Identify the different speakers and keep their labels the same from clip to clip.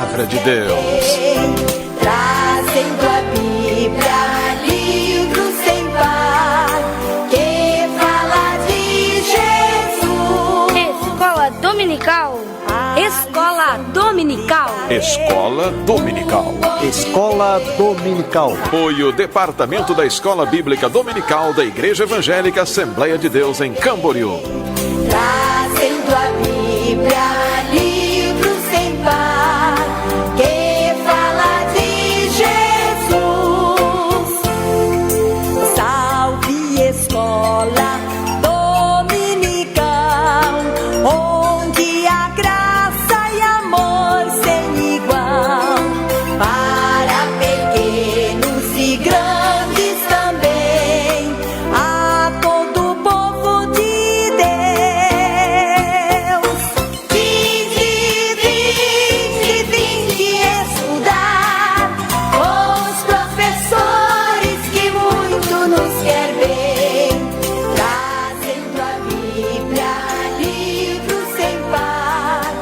Speaker 1: palavra de Deus.
Speaker 2: Trazendo a Bíblia, livro sem par, que fala de Jesus.
Speaker 3: Escola Dominical. Escola Dominical.
Speaker 1: Escola Dominical.
Speaker 4: Escola Dominical.
Speaker 1: Apoio Departamento da Escola Bíblica Dominical da Igreja Evangélica Assembleia de Deus em Camboriú.
Speaker 2: Trazendo a Bíblia, livro sem par, que fala de Jesus. Salve escola dominical, onde a graça e amor sem igual, para pequenos e grandes também, a todo o povo de Deus. Vinde estudar com os professores que muito nos quer bem, trazendo a Bíblia, livro sem par,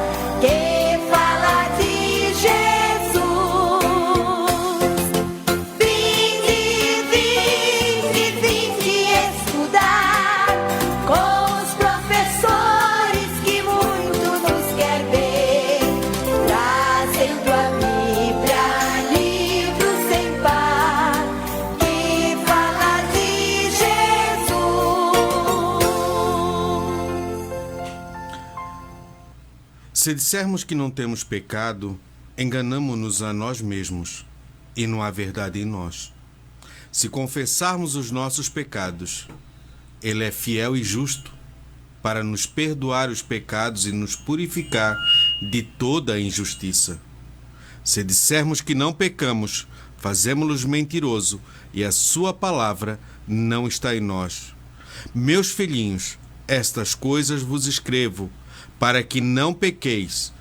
Speaker 2: que fala de Jesus. Vinde estudar com os professores que muito nos quer bem, trazendo a Bíblia, livro sem par, que fala de Jesus.
Speaker 5: Se dissermos que não temos pecado, enganamo-nos a nós mesmos, e não há verdade em nós. Se confessarmos os nossos pecados, Ele é fiel e justo para nos perdoar os pecados e nos purificar de toda a injustiça. Se dissermos que não pecamos, fazemo-los mentiroso, e a sua palavra não está em nós. Meus filhinhos, estas coisas vos escrevo, para que não pequeis.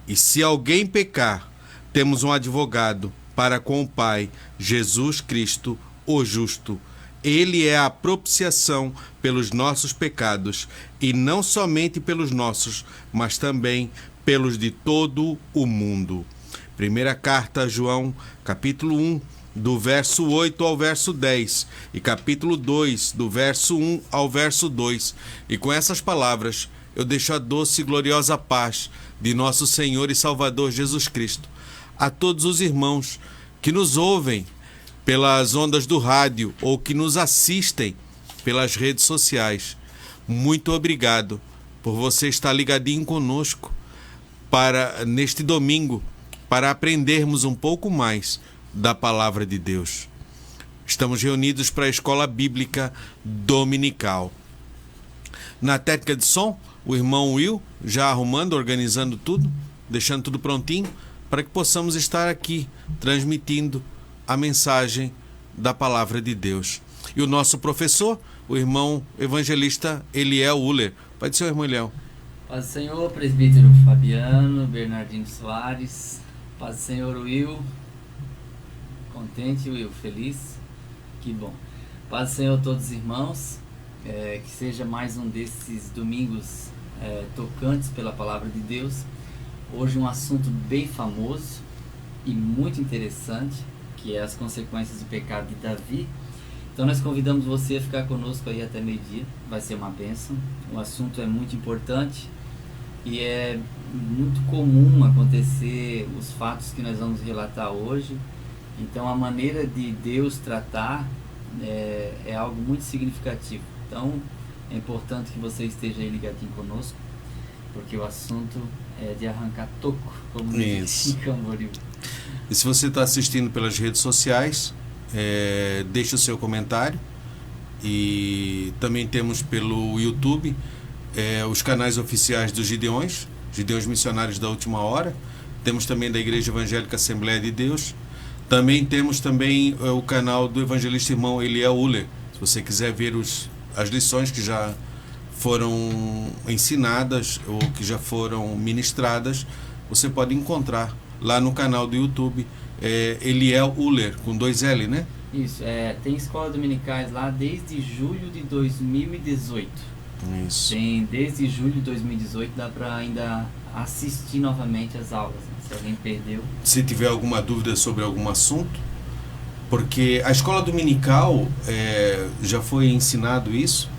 Speaker 5: E se alguém pecar, temos um advogado para com o Pai, Jesus Cristo, o justo. Ele é a propiciação pelos nossos pecados, e não somente pelos nossos, mas também pelos de todo o mundo. Primeira carta a João, capítulo 1, do verso 8 ao verso 10, e capítulo 2, do verso 1 ao verso 2. E com essas palavras, eu deixo a doce e gloriosa paz de nosso Senhor e Salvador Jesus Cristo a todos os irmãos que nos ouvem pelas ondas do rádio ou que nos assistem pelas redes sociais. Muito obrigado por você estar ligadinho conosco neste domingo, para aprendermos um pouco mais da Palavra de Deus. Estamos reunidos para a Escola Bíblica Dominical. Na técnica de som, o irmão Will já arrumando, organizando tudo, deixando tudo prontinho, para que possamos estar aqui transmitindo a mensagem da Palavra de Deus. E o nosso professor, o irmão evangelista Eliel Uller. Pai do Senhor, irmão Eliel.
Speaker 6: Paz do Senhor, presbítero Fabiano, Bernardino Soares. Paz do Senhor, Will. Contente, Will, feliz? Que bom. Paz do Senhor a todos os irmãos. Que seja mais um desses domingos tocantes pela Palavra de Deus. Hoje um assunto bem famoso e muito interessante, que é as consequências do pecado de Davi. Então nós convidamos você a ficar conosco aí até meio-dia, vai ser uma bênção. O assunto é muito importante e é muito comum acontecer os fatos que nós vamos relatar hoje. Então a maneira de Deus tratar é algo muito significativo. Então é importante que você esteja aí ligadinho conosco, porque o assunto é de arrancar toco, como diz em Camboriú.
Speaker 5: E se você está assistindo pelas redes sociais, deixe o seu comentário. E também temos pelo YouTube os canais oficiais dos Gideões Missionários da Última Hora. Temos também da Igreja Evangélica Assembleia de Deus. Também temos o canal do evangelista irmão Eliel Uller. Se você quiser ver as lições que já foram ensinadas ou que já foram ministradas, você pode encontrar lá no canal do YouTube Eliel Uller, com 2 L, né?
Speaker 6: Isso, tem escolas dominicais lá desde julho de 2018.
Speaker 5: Isso.
Speaker 6: Desde julho de 2018 dá para ainda assistir novamente as aulas. Se alguém perdeu.
Speaker 5: Se tiver alguma dúvida sobre algum assunto, porque a escola dominical, já foi ensinado isso,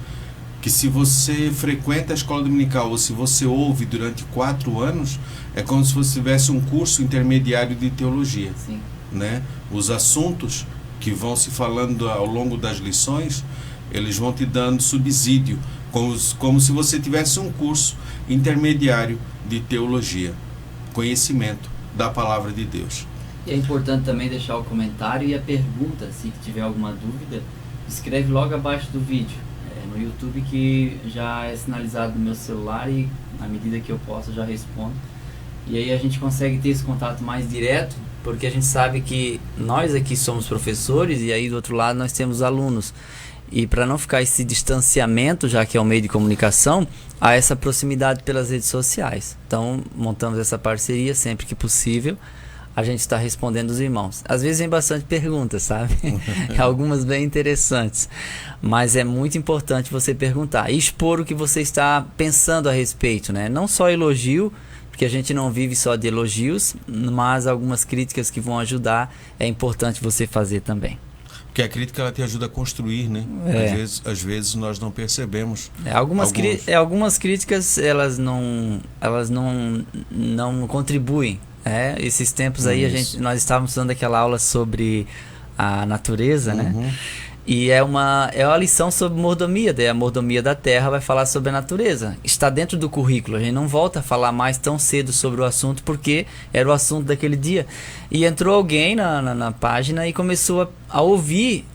Speaker 5: que se você frequenta a escola dominical ou se você ouve durante 4 anos, é como se você tivesse um curso intermediário de teologia.
Speaker 6: Sim.
Speaker 5: Né? Os assuntos que vão se falando ao longo das lições, eles vão te dando subsídio, como se você tivesse um curso intermediário de teologia, conhecimento da palavra de Deus.
Speaker 6: E é importante também deixar o comentário e a pergunta, se tiver alguma dúvida, escreve logo abaixo do vídeo, no YouTube, que já é sinalizado no meu celular e à medida que eu posso eu já respondo. E aí a gente consegue ter esse contato mais direto, porque a gente sabe que nós aqui somos professores e aí do outro lado nós temos alunos. E para não ficar esse distanciamento, já que é um meio de comunicação, há essa proximidade pelas redes sociais. Então montamos essa parceria sempre que possível. A gente está respondendo os irmãos. Às vezes vem bastante perguntas, sabe? Algumas bem interessantes. Mas é muito importante você perguntar e expor o que você está pensando a respeito, né? Não só elogio, porque a gente não vive só de elogios, mas algumas críticas que vão ajudar, é importante você fazer também.
Speaker 5: Porque a crítica ela te ajuda a construir, né? Às vezes nós não percebemos.
Speaker 6: Algumas críticas elas não contribuem. Esses tempos aí nós estávamos dando aquela aula sobre a natureza, né? E é uma lição sobre mordomia, daí a mordomia da terra vai falar sobre a natureza. Está dentro do currículo, a gente não volta a falar mais tão cedo sobre o assunto, porque era o assunto daquele dia. E entrou alguém na página e começou a ouvir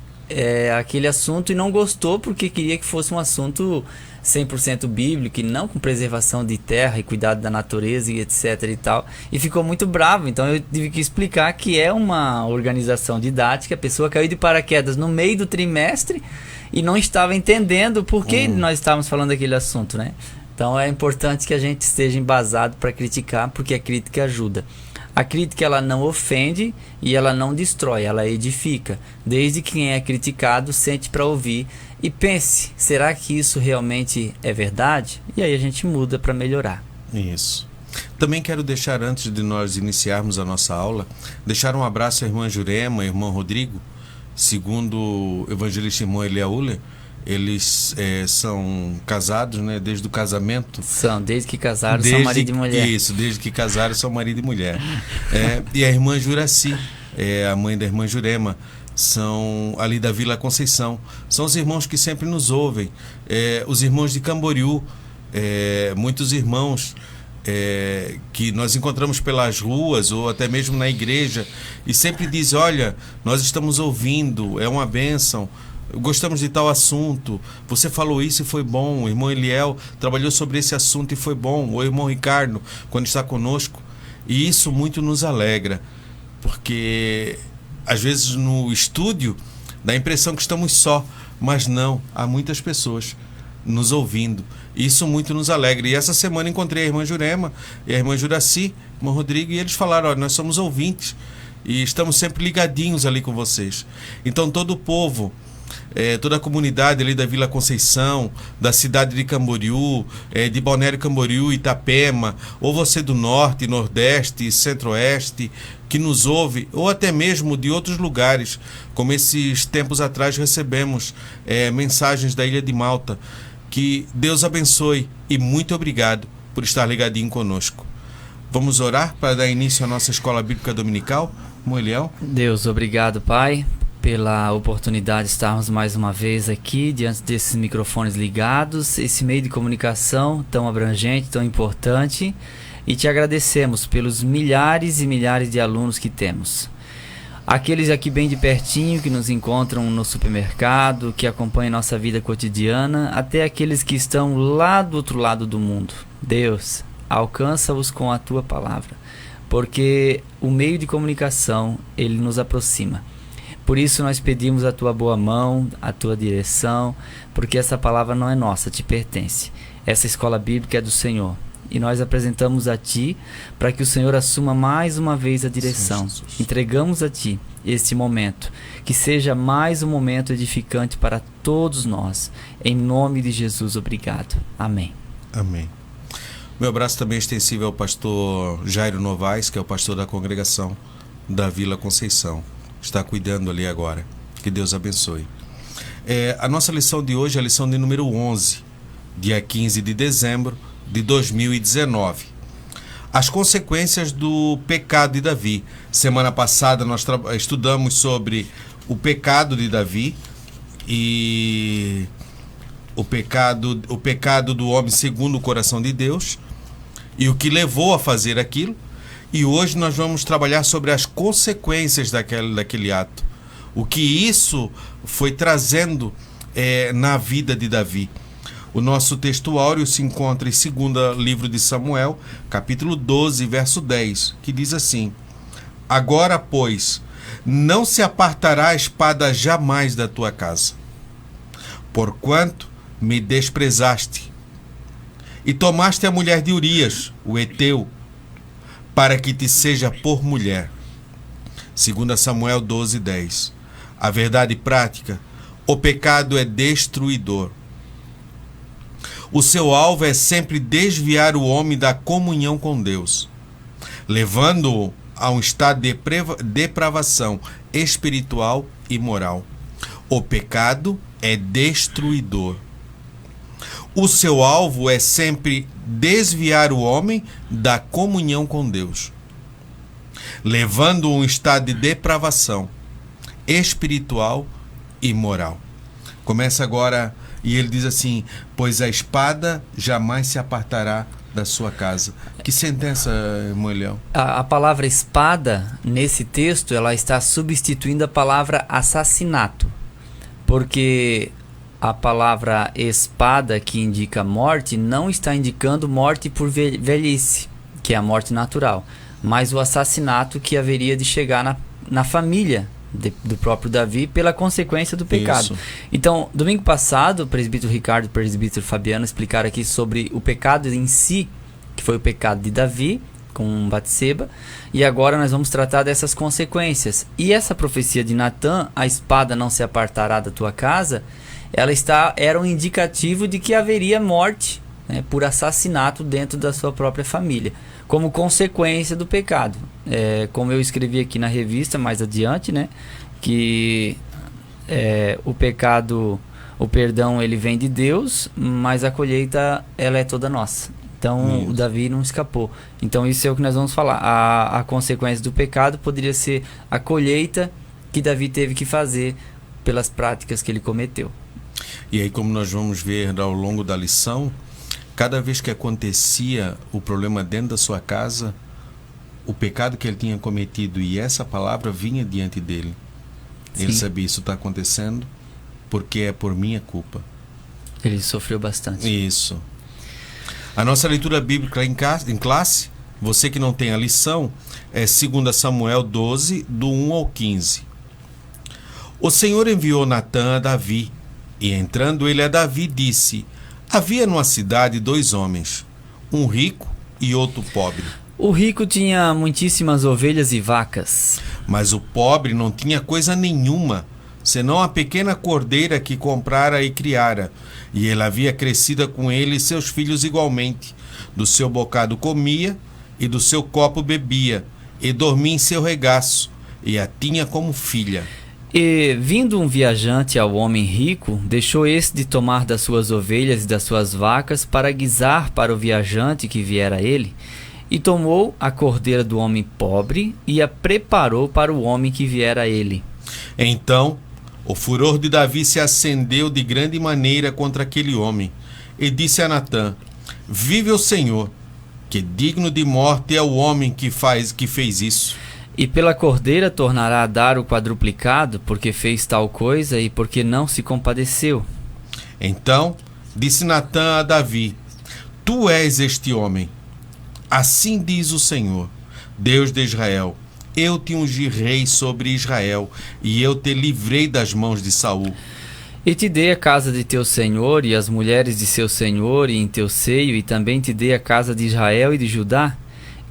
Speaker 6: aquele assunto e não gostou, porque queria que fosse um assunto 100% bíblico e não com preservação de terra e cuidado da natureza e etc e tal, e ficou muito bravo. Então eu tive que explicar que é uma organização didática, a pessoa caiu de paraquedas no meio do trimestre e não estava entendendo por que nós estávamos falando daquele assunto, né? Então é importante que a gente esteja embasado para criticar, porque a crítica ajuda. A crítica ela não ofende e ela não destrói, ela edifica. Desde que quem é criticado sente para ouvir e pense, será que isso realmente é verdade? E aí a gente muda para melhorar.
Speaker 5: Isso. Também quero deixar, antes de nós iniciarmos a nossa aula, deixar um abraço à irmã Jurema, irmão Rodrigo. Segundo o evangelista irmão Eliaúler, eles são casados, né, desde o casamento.
Speaker 6: Desde que casaram, são marido e mulher.
Speaker 5: Isso, desde que casaram, são marido e mulher. E a irmã Juraci, a mãe da irmã Jurema, são ali da Vila Conceição. São os irmãos que sempre nos ouvem. Os irmãos de Camboriú, muitos irmãos que nós encontramos pelas ruas ou até mesmo na igreja e sempre dizem, olha, nós estamos ouvindo, é uma bênção. Gostamos de tal assunto, você falou isso e foi bom, o irmão Eliel trabalhou sobre esse assunto e foi bom, o irmão Ricardo, quando está conosco, e isso muito nos alegra, porque às vezes no estúdio dá a impressão que estamos só, mas não, há muitas pessoas nos ouvindo, e isso muito nos alegra. E essa semana encontrei a irmã Jurema e a irmã Juraci, o irmão Rodrigo, e eles falaram, olha, nós somos ouvintes e estamos sempre ligadinhos ali com vocês. Então todo o povo, toda a comunidade ali da Vila Conceição, da cidade de Camboriú, de Balneário Camboriú, Itapema, ou você do Norte, Nordeste, Centro-Oeste, que nos ouve, ou até mesmo de outros lugares, como esses tempos atrás recebemos mensagens da Ilha de Malta. Que Deus abençoe e muito obrigado por estar ligadinho conosco. Vamos orar para dar início à nossa Escola Bíblica Dominical, Moeliel?
Speaker 6: Deus, obrigado, Pai, pela oportunidade de estarmos mais uma vez aqui diante desses microfones ligados, esse meio de comunicação tão abrangente, tão importante, e te agradecemos pelos milhares e milhares de alunos que temos. Aqueles aqui bem de pertinho que nos encontram no supermercado, que acompanham nossa vida cotidiana, até aqueles que estão lá do outro lado do mundo. Deus, alcança-os com a tua palavra, porque o meio de comunicação, ele nos aproxima. Por isso nós pedimos a tua boa mão, a tua direção, porque essa palavra não é nossa, te pertence. Essa escola bíblica é do Senhor. E nós apresentamos a Ti para que o Senhor assuma mais uma vez a direção. Sim, entregamos a Ti este momento. Que seja mais um momento edificante para todos nós. Em nome de Jesus, obrigado. Amém.
Speaker 5: Amém. Meu abraço também é extensível ao pastor Jairo Novaes, que é o pastor da congregação da Vila Conceição. Está cuidando ali agora. Que Deus abençoe. A nossa lição de hoje é a lição de número 11, dia 15 de dezembro de 2019. As consequências do pecado de Davi. Semana passada nós estudamos sobre o pecado de Davi e o pecado do homem segundo o coração de Deus e o que levou a fazer aquilo. E hoje nós vamos trabalhar sobre as consequências daquele ato. O que isso foi trazendo na vida de Davi. O nosso texto áureo se encontra em 2º livro de Samuel, capítulo 12, verso 10, que diz assim: Agora, pois, não se apartará a espada jamais da tua casa, porquanto me desprezaste, e tomaste a mulher de Urias, o heteu, para que te seja por mulher. 2 Samuel 12, 10. A verdade prática: o pecado é destruidor. O seu alvo é sempre desviar o homem da comunhão com Deus, levando-o a um estado de depravação espiritual e moral. O pecado é destruidor. O seu alvo é sempre desviar o homem da comunhão com Deus, levando-o a um estado de depravação espiritual e moral. Começa agora, e ele diz assim: pois a espada jamais se apartará da sua casa. Que sentença, irmão Eliel?
Speaker 6: A palavra espada, nesse texto, ela está substituindo a palavra assassinato. Porque a palavra espada, que indica morte, não está indicando morte por velhice, que é a morte natural, mas o assassinato que haveria de chegar na família do próprio Davi pela consequência do pecado. Isso. Então, domingo passado, o presbítero Ricardo e o presbítero Fabiano explicaram aqui sobre o pecado em si, que foi o pecado de Davi com Batseba, e agora nós vamos tratar dessas consequências. E essa profecia de Natã, a espada não se apartará da tua casa, era um indicativo de que haveria morte, né, por assassinato dentro da sua própria família, como consequência do pecado. Como eu escrevi aqui na revista mais adiante, né, que o pecado, o perdão, ele vem de Deus, mas a colheita, ela é toda nossa. Então o Davi não escapou. Então isso é o que nós vamos falar. A consequência do pecado poderia ser a colheita que Davi teve que fazer pelas práticas que ele cometeu.
Speaker 5: E aí, como nós vamos ver ao longo da lição, cada vez que acontecia o problema dentro da sua casa, o pecado que ele tinha cometido e essa palavra vinha diante dele. Sim. Ele sabia: isso está acontecendo porque é por minha culpa.
Speaker 6: Ele sofreu bastante.
Speaker 5: Isso. A nossa leitura bíblica em classe, você que não tem a lição, é 2 Samuel 12, do 1 ao 15. O Senhor enviou Natã a Davi, e entrando ele a Davi, disse: havia numa cidade 2 homens, um rico e outro pobre.
Speaker 6: O rico tinha muitíssimas ovelhas e vacas,
Speaker 5: mas o pobre não tinha coisa nenhuma, senão a pequena cordeira que comprara e criara, e ele havia crescido com ele e seus filhos igualmente. Do seu bocado comia, e do seu copo bebia, e dormia em seu regaço, e a tinha como filha.
Speaker 6: E, vindo um viajante ao homem rico, deixou esse de tomar das suas ovelhas e das suas vacas para guisar para o viajante que viera a ele, e tomou a cordeira do homem pobre e a preparou para o homem que viera a ele.
Speaker 5: Então o furor de Davi se acendeu de grande maneira contra aquele homem, e disse a Natã: vive o Senhor, que digno de morte é o homem que fez isso.
Speaker 6: E pela cordeira tornará a dar o quadruplicado, porque fez tal coisa e porque não se compadeceu.
Speaker 5: Então disse Natã a Davi: tu és este homem. Assim diz o Senhor, Deus de Israel: eu te ungi rei sobre Israel, e eu te livrei das mãos de Saul.
Speaker 6: E te dei a casa de teu senhor e as mulheres de seu senhor e em teu seio, e também te dei a casa de Israel e de Judá.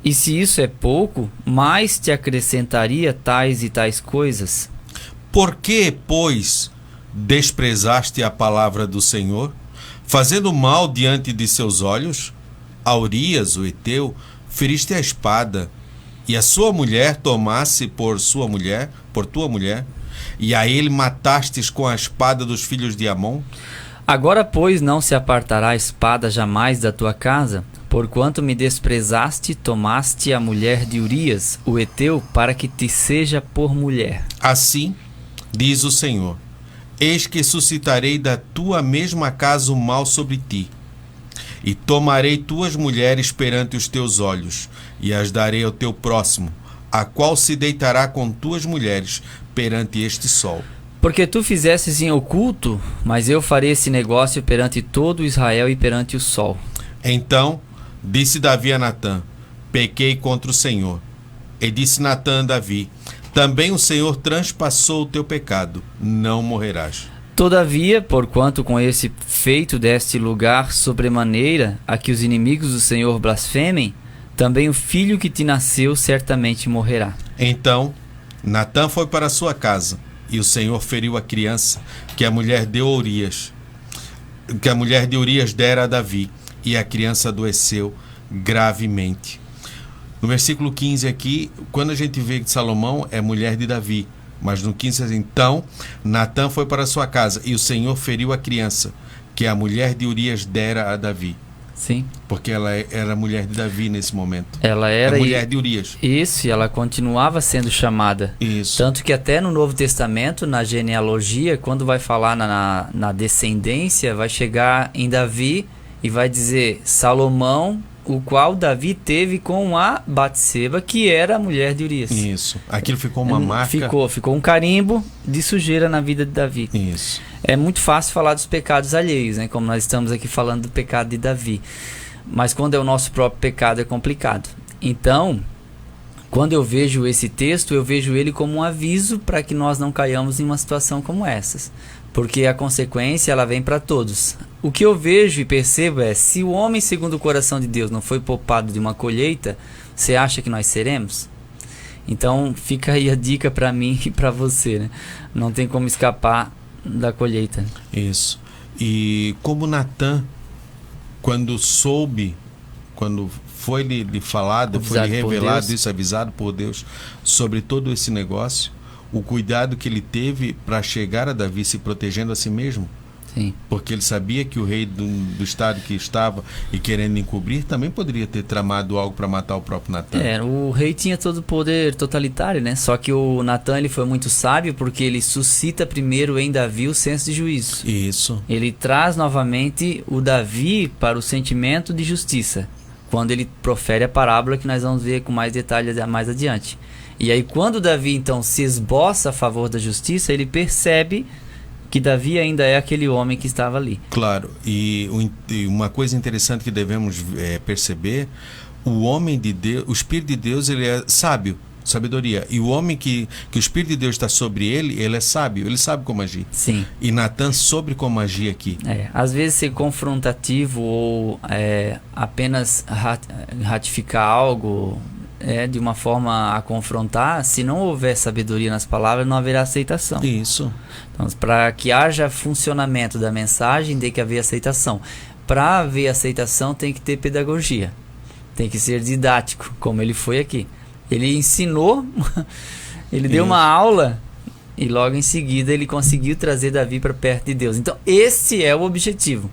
Speaker 6: E se isso é pouco, mais te acrescentaria tais e tais coisas.
Speaker 5: Por que, pois, desprezaste a palavra do Senhor, fazendo mal diante de seus olhos? a Urias, o Heteu, feriste a espada, e a sua mulher tomasse por tua mulher, e a ele matastes com a espada dos filhos de Amon?
Speaker 6: Agora, pois, não se apartará a espada jamais da tua casa, porquanto me desprezaste, tomaste a mulher de Urias, o Heteu, para que te seja por mulher.
Speaker 5: Assim, diz o Senhor, eis que suscitarei da tua mesma casa o mal sobre ti, e tomarei tuas mulheres perante os teus olhos, e as darei ao teu próximo, a qual se deitará com tuas mulheres perante este sol.
Speaker 6: Porque tu fizestes em oculto, mas eu farei esse negócio perante todo Israel e perante o sol.
Speaker 5: Então disse Davi a Natã, pequei contra o Senhor. E disse Natã a Davi, também o Senhor transpassou o teu pecado, não morrerás.
Speaker 6: Todavia, porquanto com esse feito deste lugar sobremaneira a que os inimigos do Senhor blasfemem, também o filho que te nasceu certamente morrerá.
Speaker 5: Então Natã foi para sua casa, e o Senhor feriu a criança que a mulher de Urias dera a Davi, e a criança adoeceu gravemente. No versículo 15 aqui, quando a gente vê que Salomão é mulher de Davi, mas no 15, então, Natã foi para sua casa, e o Senhor feriu a criança que a mulher de Urias dera a Davi.
Speaker 6: Sim.
Speaker 5: Porque ela era mulher de Davi nesse momento.
Speaker 6: Ela era
Speaker 5: a mulher de Urias.
Speaker 6: Isso, e ela continuava sendo chamada.
Speaker 5: Isso.
Speaker 6: Tanto que até no Novo Testamento, na genealogia, quando vai falar na descendência, vai chegar em Davi e vai dizer Salomão, o qual Davi teve com a Batseba, que era a mulher de Urias.
Speaker 5: Isso. Aquilo ficou uma marca.
Speaker 6: Ficou um carimbo de sujeira na vida de Davi.
Speaker 5: Isso.
Speaker 6: É muito fácil falar dos pecados alheios, né? Como nós estamos aqui falando do pecado de Davi. Mas quando é o nosso próprio pecado é complicado. Então, quando eu vejo esse texto, eu vejo ele como um aviso para que nós não caiamos em uma situação como essas. Porque a consequência ela vem para todos. O que eu vejo e percebo é, se o homem segundo o coração de Deus não foi poupado de uma colheita, você acha que nós seremos? Então fica aí a dica para mim e para você, né? Não tem como escapar da colheita.
Speaker 5: Isso. E como Natã, quando foi lhe falado, foi lhe revelado isso, avisado por Deus sobre todo esse negócio, o cuidado que ele teve para chegar a Davi se protegendo a si mesmo.
Speaker 6: Sim.
Speaker 5: Porque ele sabia que o rei do estado que estava e querendo encobrir também poderia ter tramado algo para matar o próprio Natã.
Speaker 6: O rei tinha todo o poder totalitário, né? Só que o Natã ele foi muito sábio porque ele suscita primeiro em Davi o senso de juízo.
Speaker 5: Isso.
Speaker 6: Ele traz novamente o Davi para o sentimento de justiça, quando ele profere a parábola que nós vamos ver com mais detalhes mais adiante. E aí quando Davi então se esboça a favor da justiça, ele percebe que Davi ainda é aquele homem que estava ali. Claro,
Speaker 5: e uma coisa interessante que devemos perceber, o homem de Deus, o Espírito de Deus, ele é sábio, sabedoria. E o homem que o Espírito de Deus está sobre ele é sábio, ele sabe como agir.
Speaker 6: Sim.
Speaker 5: E Natã soube como agir aqui.
Speaker 6: Às vezes ser confrontativo ou apenas ratificar algo de uma forma a confrontar, se não houver sabedoria nas palavras, não haverá aceitação.
Speaker 5: Isso.
Speaker 6: Então, para que haja funcionamento da mensagem, tem que haver aceitação. Para haver aceitação, tem que ter pedagogia. Tem que ser didático, como ele foi aqui. Ele ensinou, ele deu uma aula e logo em seguida ele conseguiu trazer Davi para perto de Deus. Então, esse é o objetivo.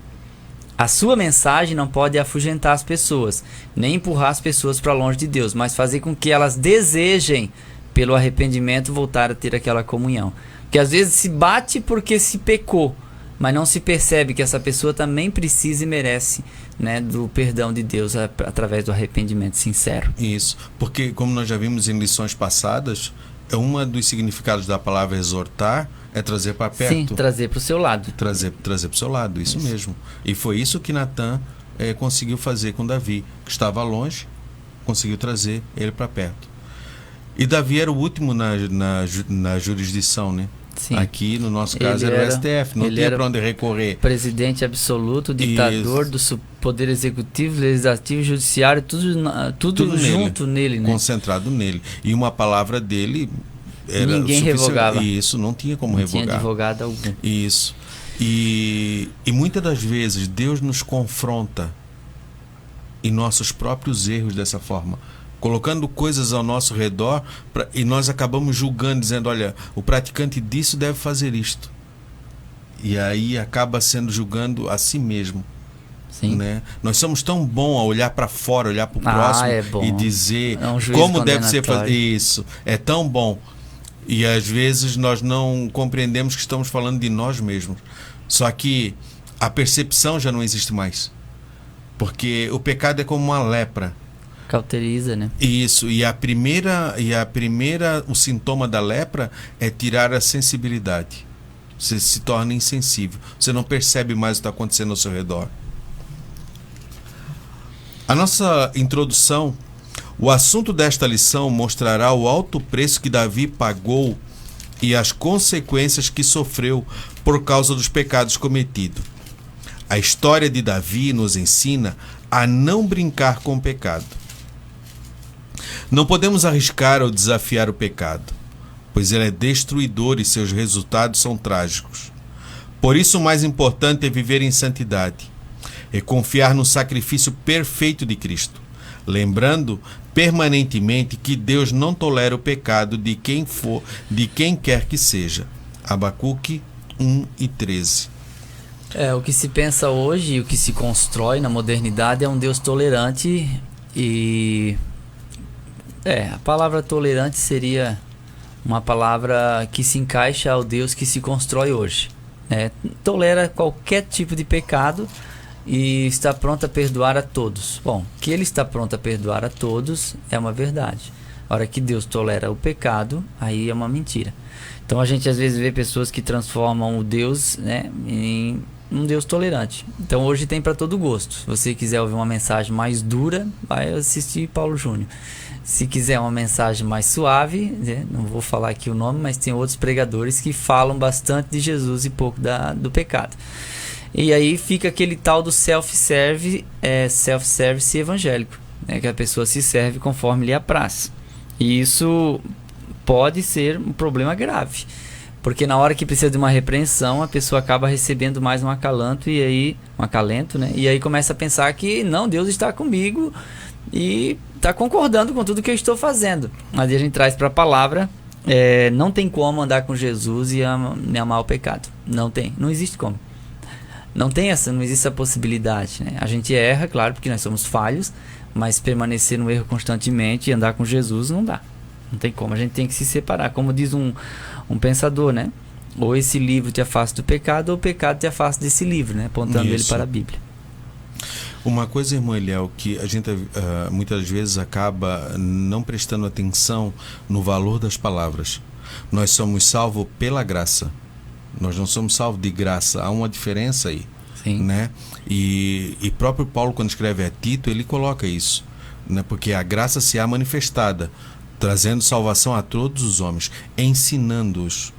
Speaker 6: A sua mensagem não pode afugentar as pessoas, nem empurrar as pessoas para longe de Deus, mas fazer com que elas desejem, pelo arrependimento, voltar a ter aquela comunhão. Porque às vezes se bate porque se pecou, mas não se percebe que essa pessoa também precisa e merece, né, do perdão de Deus através do arrependimento sincero.
Speaker 5: Isso, porque como nós já vimos em lições passadas, um dos significados da palavra exortar é trazer para perto.
Speaker 6: Sim, trazer para o seu lado.
Speaker 5: Trazer para o seu lado, isso mesmo. E foi isso que Natã conseguiu fazer com Davi, que estava longe, conseguiu trazer ele para perto. E Davi era o último na jurisdição, né?
Speaker 6: Sim.
Speaker 5: Aqui, no nosso caso, era o STF, não tinha para onde recorrer.
Speaker 6: Presidente absoluto, ditador do poder executivo, legislativo, judiciário, tudo junto nele, né?
Speaker 5: Concentrado nele. E uma palavra dele era
Speaker 6: ninguém revogava.
Speaker 5: Isso, não tinha como revogar.
Speaker 6: Não tinha advogado algum.
Speaker 5: Isso. E muitas das vezes Deus nos confronta em nossos próprios erros dessa forma, colocando coisas ao nosso redor e nós acabamos julgando, dizendo, olha, o praticante disso deve fazer isto. E aí acaba sendo julgando a si mesmo.
Speaker 6: Sim.
Speaker 5: Né? Nós somos tão bons a olhar para fora, olhar para o próximo e dizer como deve ser fazer isso. É tão bom. E às vezes nós não compreendemos que estamos falando de nós mesmos. Só que a percepção já não existe mais. Porque o pecado é como uma lepra.
Speaker 6: Cauteriza, né?
Speaker 5: Isso. E o sintoma da lepra é tirar a sensibilidade. Você se torna insensível. Você não percebe mais o que está acontecendo ao seu redor. A nossa introdução, o assunto desta lição mostrará o alto preço que Davi pagou e as consequências que sofreu por causa dos pecados cometidos. A história de Davi nos ensina a não brincar com o pecado. Não podemos arriscar ou desafiar o pecado, pois ele é destruidor e seus resultados são trágicos. Por isso, o mais importante é viver em santidade e confiar no sacrifício perfeito de Cristo, lembrando permanentemente que Deus não tolera o pecado de quem quer que seja. Abacuque 1:13.
Speaker 6: O que se pensa hoje, o que se constrói na modernidade é um Deus tolerante e... a palavra tolerante seria uma palavra que se encaixa ao Deus que se constrói hoje. Tolera qualquer tipo de pecado e está pronto a perdoar a todos. Bom, que ele está pronto a perdoar a todos é uma verdade. A hora que Deus tolera o pecado, aí é uma mentira. Então a gente às vezes vê pessoas que transformam o Deus, em um Deus tolerante. Então hoje tem para todo gosto. Se você quiser ouvir uma mensagem mais dura, vai assistir Paulo Júnior. Se quiser uma mensagem mais suave, não vou falar aqui o nome, mas tem outros pregadores que falam bastante de Jesus e pouco do pecado. E aí fica aquele tal do self-service evangélico, que a pessoa se serve conforme lhe apraz. E isso pode ser um problema grave, porque na hora que precisa de uma repreensão, a pessoa acaba recebendo mais um acalento, e aí começa a pensar que não, Deus está comigo e está concordando com tudo que eu estou fazendo. Mas a gente traz para a palavra, não tem como andar com Jesus e amar o pecado. Não tem, não existe como. Não existe essa possibilidade, A gente erra, claro, porque nós somos falhos, mas permanecer no erro constantemente e andar com Jesus não dá. Não tem como, a gente tem que se separar. Como diz um pensador, ou esse livro te afasta do pecado, ou o pecado te afasta desse livro, apontando ele para a Bíblia.
Speaker 5: Uma coisa, irmão Eliel, que a gente muitas vezes acaba não prestando atenção no valor das palavras. Nós somos salvos pela graça. Nós não somos salvos de graça. Há uma diferença aí.
Speaker 6: Sim.
Speaker 5: E próprio Paulo, quando escreve a Tito, ele coloca isso. Porque a graça se há manifestada, trazendo salvação a todos os homens, ensinando-os.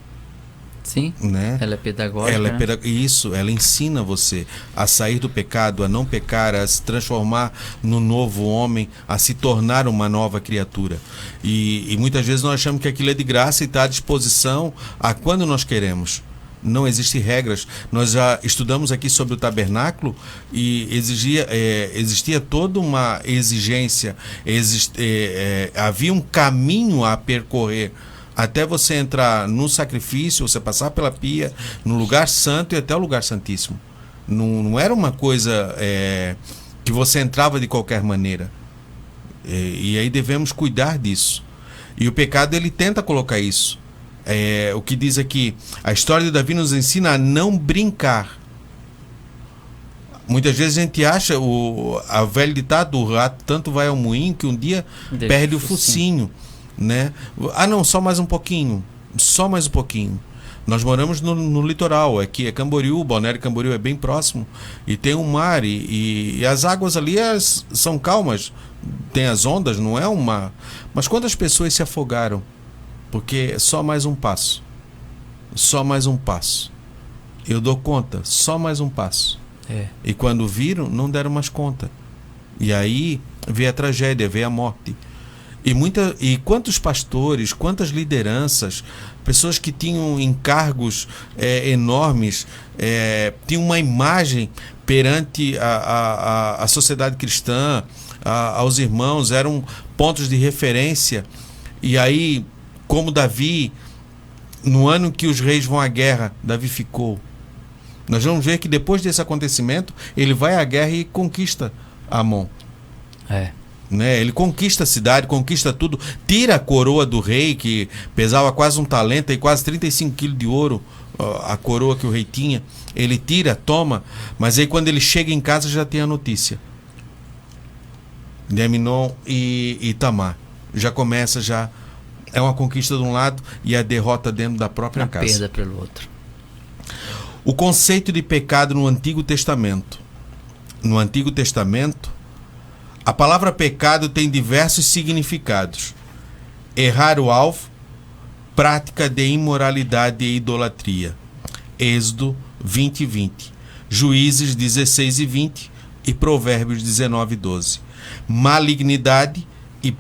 Speaker 6: Sim, ela é pedagógica.
Speaker 5: Isso, ela ensina você a sair do pecado, a não pecar, a se transformar no novo homem, a se tornar uma nova criatura. E muitas vezes nós achamos que aquilo é de graça e está à disposição a quando nós queremos. Não existem regras. Nós já estudamos aqui sobre o tabernáculo e existia toda uma exigência, havia um caminho a percorrer até você entrar no sacrifício, você passar pela pia, no lugar santo e até o lugar santíssimo. Não era uma coisa que você entrava de qualquer maneira. E aí devemos cuidar disso. E o pecado, ele tenta colocar isso. O que diz aqui, a história de Davi nos ensina a não brincar. Muitas vezes a gente acha a velha ditado, o rato tanto vai ao moinho que um dia perde o focinho. Não, só mais um pouquinho. Nós moramos no litoral, aqui é Camboriú, Balneário Camboriú é bem próximo, e tem um mar, e as águas ali são calmas, tem as ondas, não é uma... Mas quantas pessoas se afogaram? Porque só mais um passo. Eu dou conta, só mais um passo. E quando viram, não deram mais conta. E aí veio a tragédia, veio a morte. E quantos pastores, quantas lideranças, pessoas que tinham encargos enormes, tinham uma imagem perante a sociedade cristã, aos irmãos, eram pontos de referência. E aí, como Davi, no ano que os reis vão à guerra, Davi ficou. Nós vamos ver que depois desse acontecimento, ele vai à guerra e conquista Amon. Né? Ele conquista a cidade, conquista tudo, tira a coroa do rei, que pesava quase 1 talento e quase 35 quilos de ouro, a coroa que o rei tinha. Ele tira, toma, mas aí quando ele chega em casa já tem a notícia de Amnon e Tamar. Já começa, é uma conquista de um lado e a derrota dentro da própria casa.
Speaker 6: Perda pelo outro.
Speaker 5: O conceito de pecado no Antigo Testamento. No Antigo Testamento, a palavra pecado tem diversos significados. Errar o alvo, prática de imoralidade e idolatria. Êxodo 20:20, Juízes 16:20 e Provérbios 19:12. Malignidade e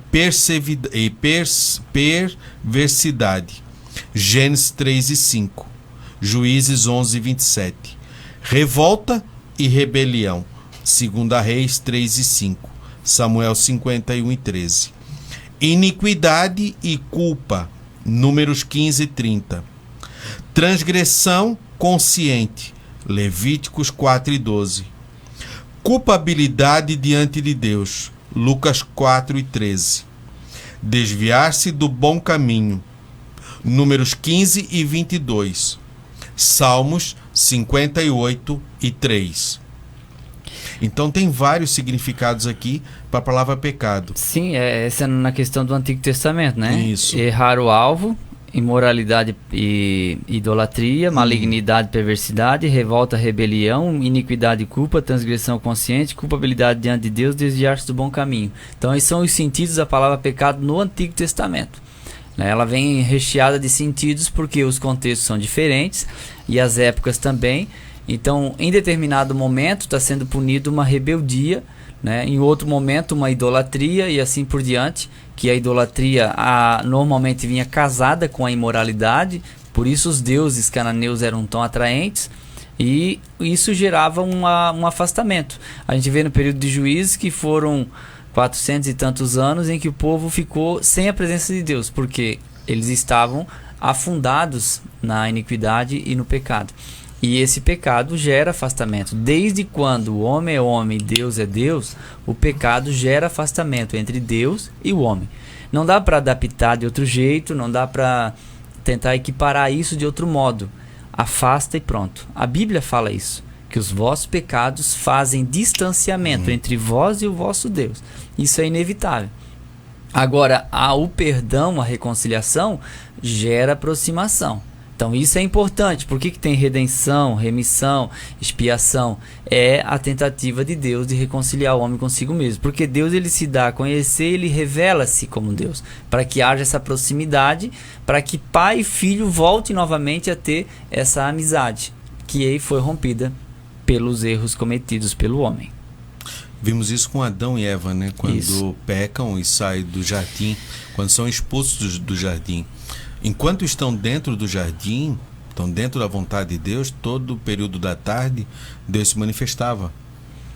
Speaker 5: perversidade. Gênesis 3:5, Juízes 11:27. Revolta e rebelião. 2 Reis 3:5, Samuel 51:13. Iniquidade e culpa. Números 15:30. Transgressão consciente. Levíticos 4:12. Culpabilidade diante de Deus. Lucas 4:13. Desviar-se do bom caminho. Números 15 e 22. Salmos 58:3. Então tem vários significados aqui para a palavra pecado.
Speaker 6: Sim, essa é na questão do Antigo Testamento, né?
Speaker 5: Isso.
Speaker 6: Errar o alvo, imoralidade e idolatria, malignidade, perversidade, revolta, rebelião, iniquidade e culpa, transgressão consciente, culpabilidade diante de Deus, desviar-se do bom caminho. Então esses são os sentidos da palavra pecado no Antigo Testamento. Ela vem recheada de sentidos porque os contextos são diferentes e as épocas também. Então, em determinado momento está sendo punido uma rebeldia, né? Em outro momento uma idolatria e assim por diante, que a idolatria normalmente vinha casada com a imoralidade, por isso os deuses cananeus eram tão atraentes e isso gerava um afastamento. A gente vê no período de Juízes que foram 400 e tantos anos em que o povo ficou sem a presença de Deus, porque eles estavam afundados na iniquidade e no pecado. E esse pecado gera afastamento. Desde quando o homem é homem e Deus é Deus, o pecado gera afastamento entre Deus e o homem. Não dá para adaptar de outro jeito, não dá para tentar equiparar isso de outro modo. Afasta e pronto. A Bíblia fala isso, que os vossos pecados fazem distanciamento entre vós e o vosso Deus. Isso é inevitável. Agora, o perdão, a reconciliação, gera aproximação. Então isso é importante. Por que tem redenção, remissão, expiação? É a tentativa de Deus de reconciliar o homem consigo mesmo. Porque Deus ele se dá a conhecer, ele revela-se como Deus. Para que haja essa proximidade, para que pai e filho voltem novamente a ter essa amizade, que aí foi rompida pelos erros cometidos pelo homem.
Speaker 5: Vimos isso com Adão e Eva, né? Quando
Speaker 6: isso.
Speaker 5: Pecam e saem do jardim, quando são expulsos do jardim. Enquanto estão dentro do jardim, estão dentro da vontade de Deus, todo o período da tarde, Deus se manifestava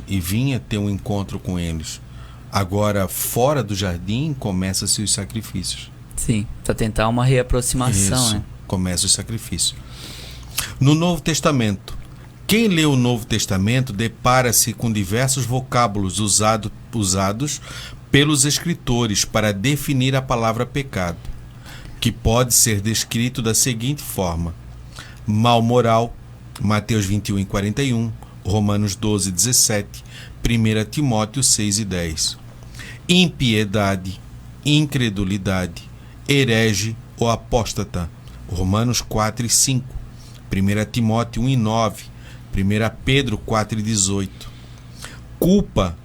Speaker 5: e vinha ter um encontro com eles. Agora, fora do jardim, começam-se os sacrifícios.
Speaker 6: Sim, para tentar uma reaproximação.
Speaker 5: Isso,
Speaker 6: né?
Speaker 5: Começa os sacrifícios. No Novo Testamento, quem lê o Novo Testamento depara-se com diversos vocábulos usados pelos escritores para definir a palavra pecado, que pode ser descrito da seguinte forma: mal moral, Mateus 21:41, Romanos 12:17, 1 Timóteo 6:10. Impiedade, incredulidade, herege ou apóstata, Romanos 4:5, 1 Timóteo 1:9, 1 Pedro 4:18. Culpa,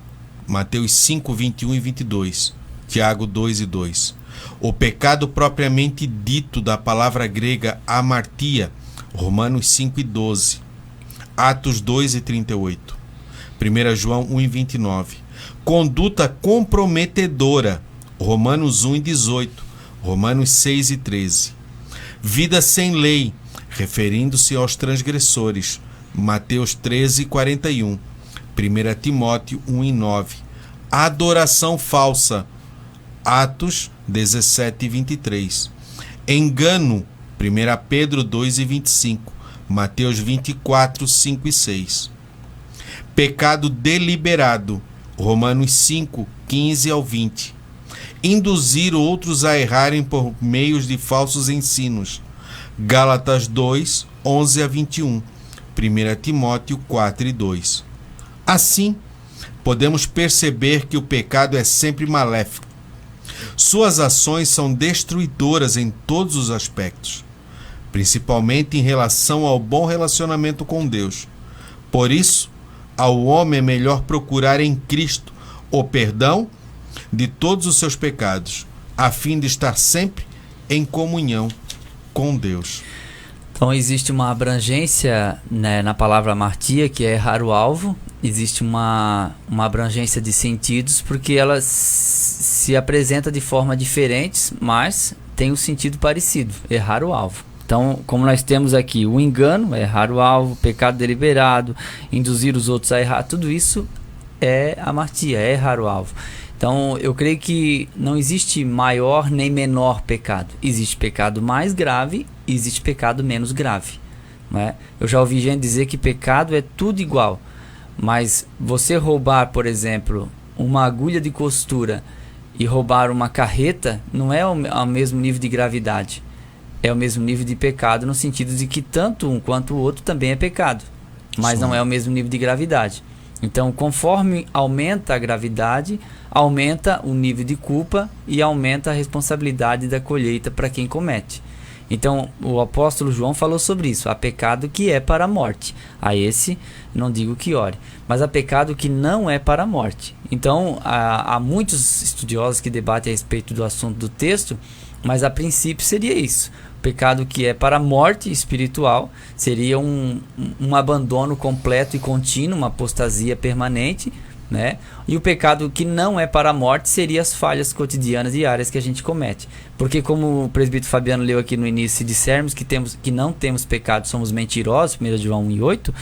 Speaker 5: Mateus 5:21 e 22, Tiago 2:2. O pecado propriamente dito da palavra grega amartia, Romanos 5:12, Atos 2:38, 1 João 1:29. Conduta comprometedora, Romanos 1:18, Romanos 6:13. Vida sem lei, referindo-se aos transgressores, Mateus 13:41, 1 Timóteo 1:9. Adoração falsa, Atos 17:23. Engano, 1 Pedro 2:25, Mateus 24:5 e 6. Pecado deliberado, Romanos 5:15 ao 20. Induzir outros a errarem por meios de falsos ensinos, Gálatas 2:11 a 21, 1 Timóteo 4:2. Assim, podemos perceber que o pecado é sempre maléfico. Suas ações são destruidoras em todos os aspectos, principalmente em relação ao bom relacionamento com Deus. Por isso, ao homem é melhor procurar em Cristo o perdão de todos os seus pecados, a fim de estar sempre em comunhão com Deus.
Speaker 7: Então existe uma abrangência, né, na palavra amartia, que é errar o alvo. Existe uma abrangência de sentidos, porque ela se apresenta de forma diferentes, mas tem um sentido parecido, errar o alvo. Então, como nós temos aqui o engano, errar o alvo, pecado deliberado, induzir os outros a errar, tudo isso é amartia, é errar o alvo. Então, eu creio que não existe maior nem menor pecado. Existe pecado mais grave e existe pecado menos grave, não é? Eu já ouvi gente dizer que pecado é tudo igual. Mas você roubar, por exemplo, uma agulha de costura e roubar uma carreta não é ao mesmo nível de gravidade. É o mesmo nível de pecado, no sentido de que tanto um quanto o outro também é pecado. Mas não é o mesmo nível de gravidade. Então, conforme aumenta a gravidade, aumenta o nível de culpa e aumenta a responsabilidade da colheita para quem comete. Então, o apóstolo João falou sobre isso. Há pecado que é para a morte. A esse, não digo que ore. Mas há pecado que não é para a morte. Então, há muitos estudiosos que debatem a respeito do assunto do texto, mas a princípio seria isso. O pecado que é para a morte espiritual seria um abandono completo e contínuo, uma apostasia permanente, né? E o pecado que não é para a morte seria as falhas cotidianas e diárias que a gente comete. Porque, como o presbítero Fabiano leu aqui no início, se dissermos que não temos pecado, somos mentirosos, 1 João 1:8,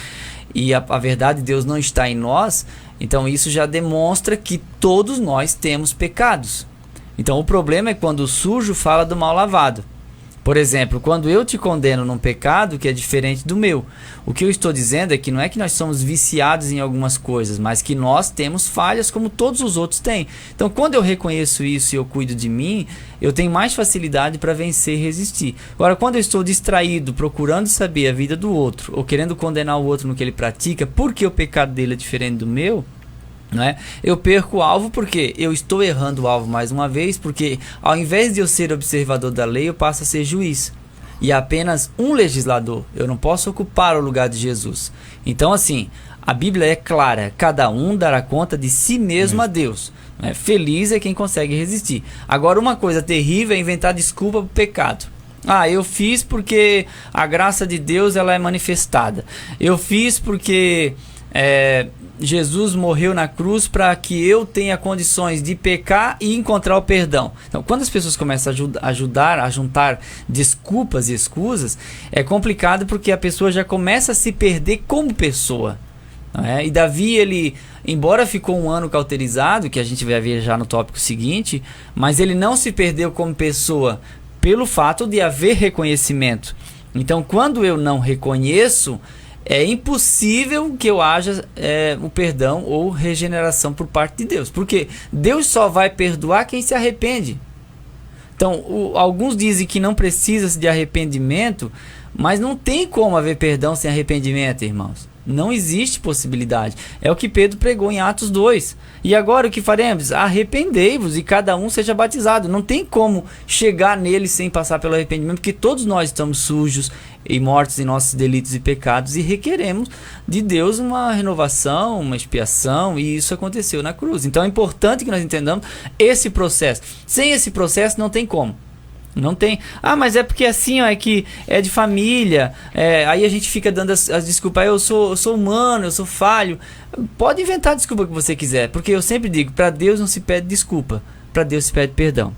Speaker 7: e a verdade de Deus não está em nós, então isso já demonstra que todos nós temos pecados. Então o problema é quando o sujo fala do mal lavado. Por exemplo, quando eu te condeno num pecado que é diferente do meu, o que eu estou dizendo é que não é que nós somos viciados em algumas coisas, mas que nós temos falhas como todos os outros têm. Então, quando eu reconheço isso e eu cuido de mim, eu tenho mais facilidade para vencer e resistir. Agora, quando eu estou distraído, procurando saber a vida do outro, ou querendo condenar o outro no que ele pratica, porque o pecado dele é diferente do meu, não é? Eu perco o alvo porque eu estou errando o alvo mais uma vez, porque ao invés de eu ser observador da lei, eu passo a ser juiz. E apenas um legislador. Eu não posso ocupar o lugar de Jesus. Então, assim, a Bíblia é clara. Cada um dará conta de si mesmo a Deus. Não é? Feliz é quem consegue resistir. Agora, uma coisa terrível é inventar desculpa para o pecado. Ah, eu fiz porque a graça de Deus ela é manifestada. Eu fiz porque Jesus morreu na cruz para que eu tenha condições de pecar e encontrar o perdão. Então, quando as pessoas começam a juntar desculpas e escusas, é complicado porque a pessoa já começa a se perder como pessoa. Não é? E Davi, ele, embora ficou um ano cauterizado, que a gente vai ver já no tópico seguinte, mas ele não se perdeu como pessoa pelo fato de haver reconhecimento. Então, quando eu não reconheço, é impossível que eu haja o perdão ou regeneração por parte de Deus. Porque Deus só vai perdoar quem se arrepende. Então, alguns dizem que não precisa de arrependimento, mas não tem como haver perdão sem arrependimento, irmãos. Não existe possibilidade. É o que Pedro pregou em Atos 2. E agora o que faremos? Arrependei-vos e cada um seja batizado. Não tem como chegar nele sem passar pelo arrependimento, porque todos nós estamos sujos e mortos em nossos delitos e pecados e requeremos de Deus uma renovação, uma expiação, e isso aconteceu na cruz. Então é importante que nós entendamos esse processo. Sem esse processo não tem como. Não tem. Ah, mas é porque assim, ó, é que é de família. Aí a gente fica dando as desculpas. Eu sou humano, eu sou falho. Pode inventar a desculpa que você quiser, porque eu sempre digo, para Deus não se pede desculpa. para Deus se pede perdão.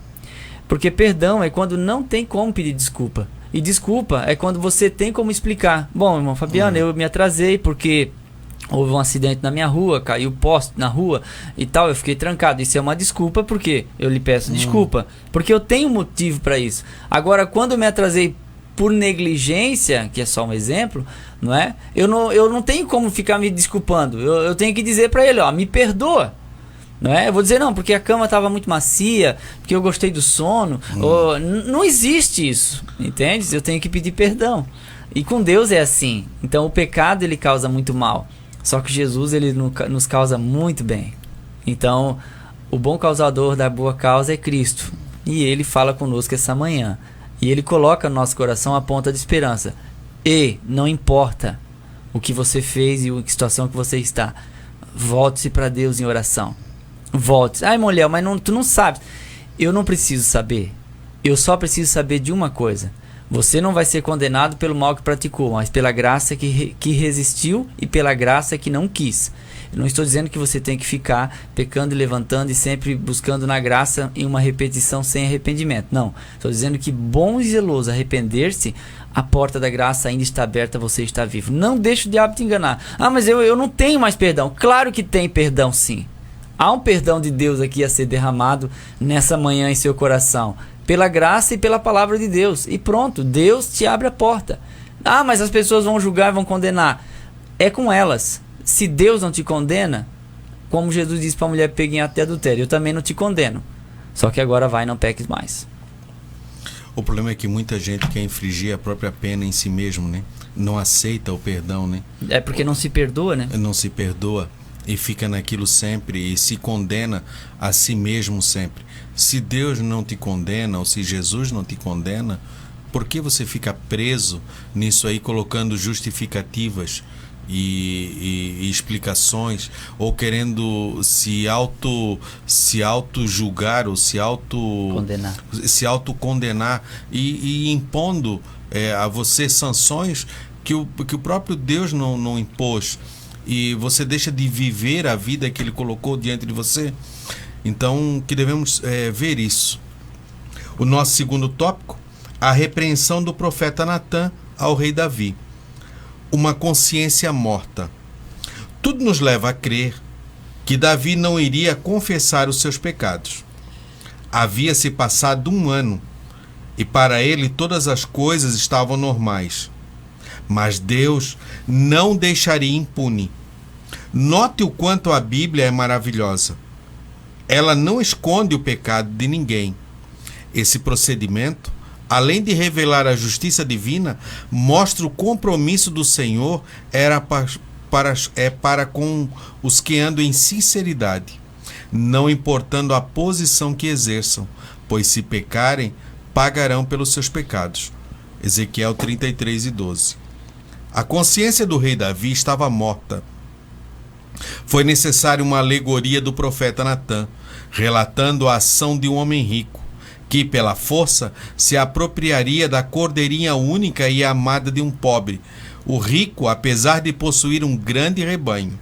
Speaker 7: Porque perdão é quando não tem como pedir desculpa. E desculpa é quando você tem como explicar. Bom, irmão Fabiano, eu me atrasei porque houve um acidente na minha rua, caiu poste na rua e tal, eu fiquei trancado. Isso é uma desculpa porque eu lhe peço desculpa. Porque eu tenho motivo para isso. Agora, quando eu me atrasei por negligência, que é só um exemplo, não é? Eu não tenho como ficar me desculpando. Eu tenho que dizer para ele, ó, me perdoa. Não é? Eu vou dizer, não, porque a cama estava muito macia, porque eu gostei do sono. Não existe isso, entende? Eu tenho que pedir perdão. E com Deus é assim. Então o pecado ele causa muito mal. Só que Jesus ele nos causa muito bem. Então o bom causador da boa causa é Cristo. E ele fala conosco essa manhã. E ele coloca no nosso coração a ponta de esperança. E não importa o que você fez e a situação que você está, volte-se para Deus em oração. Volte. Ai, mulher, mas tu não sabe. Eu não preciso saber. Eu só preciso saber de uma coisa. Você não vai ser condenado pelo mal que praticou, mas pela graça que resistiu e pela graça que não quis. Eu não estou dizendo que você tem que ficar pecando e levantando e sempre buscando na graça em uma repetição sem arrependimento. Não. Estou dizendo que bom e zeloso arrepender-se, a porta da graça ainda está aberta, você está vivo. Não deixe o diabo te enganar. Ah, mas eu não tenho mais perdão. Claro que tem perdão, sim. Há um perdão de Deus aqui a ser derramado nessa manhã em seu coração. Pela graça e pela palavra de Deus. E pronto, Deus te abre a porta. Ah, mas as pessoas vão julgar e vão condenar. É com elas. Se Deus não te condena, como Jesus disse para a mulher pega em ato de adultério, eu também não te condeno. Só que agora vai e não peques mais.
Speaker 5: O problema é que muita gente quer infligir a própria pena em si mesmo, né? Não aceita o perdão, né?
Speaker 7: É porque não se perdoa, né?
Speaker 5: Não se perdoa. E fica naquilo sempre e se condena a si mesmo sempre. Se Deus não te condena ou se Jesus não te condena, por que você fica preso nisso aí, colocando justificativas e explicações, ou querendo se auto-julgar ou se auto-condenar e impondo a você sanções que o próprio Deus não impôs? E você deixa de viver a vida que Ele colocou diante de você. Então, que devemos ver isso. O nosso segundo tópico, a repreensão do profeta Natã ao rei Davi. Uma consciência morta. Tudo nos leva a crer que Davi não iria confessar os seus pecados. Havia-se passado 1 ano e para ele todas as coisas estavam normais. Mas Deus não deixaria impune. Note o quanto a Bíblia é maravilhosa. Ela não esconde o pecado de ninguém. Esse procedimento, além de revelar a justiça divina, mostra o compromisso do Senhor para com os que andam em sinceridade, não importando a posição que exerçam, pois se pecarem, pagarão pelos seus pecados. Ezequiel 33:12. A consciência do rei Davi estava morta. Foi necessária uma alegoria do profeta Natã, relatando a ação de um homem rico, que, pela força, se apropriaria da cordeirinha única e amada de um pobre. O rico, apesar de possuir um grande rebanho,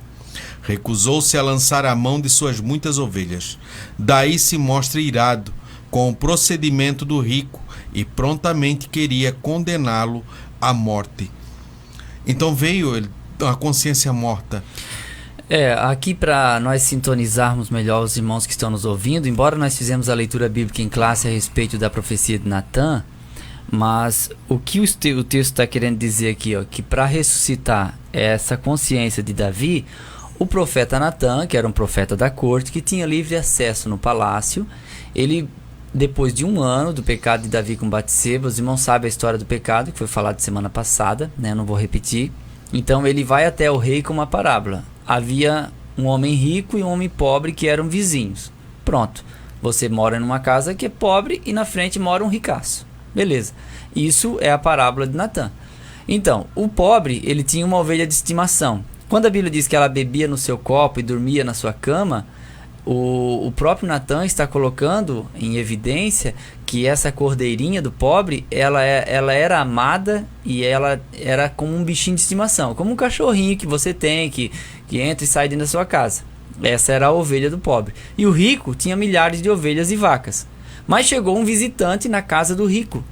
Speaker 5: recusou-se a lançar a mão de suas muitas ovelhas. Daí se mostra irado com o procedimento do rico e prontamente queria condená-lo à morte. Então veio a consciência morta.
Speaker 7: Aqui para nós sintonizarmos melhor os irmãos que estão nos ouvindo, embora nós fizemos a leitura bíblica em classe a respeito da profecia de Natã, mas o que o texto está querendo dizer aqui, que para ressuscitar essa consciência de Davi, o profeta Natã, que era um profeta da corte, que tinha livre acesso no palácio, ele, depois de 1 ano do pecado de Davi com Batseba, os irmãos sabem a história do pecado, que foi falado semana passada, né? Não vou repetir. Então ele vai até o rei com uma parábola. Havia um homem rico e um homem pobre que eram vizinhos. Pronto. Você mora numa casa que é pobre e na frente mora um ricaço. Beleza. Isso é a parábola de Natã. Então, o pobre, ele tinha uma ovelha de estimação. Quando a Bíblia diz que ela bebia no seu copo e dormia na sua cama, o próprio Natã está colocando em evidência que essa cordeirinha do pobre, ela era amada e ela era como um bichinho de estimação, como um cachorrinho que você tem, que entra e sai dentro da sua casa. Essa era a ovelha do pobre. E o rico tinha milhares de ovelhas e vacas. Mas chegou um visitante na casa do rico.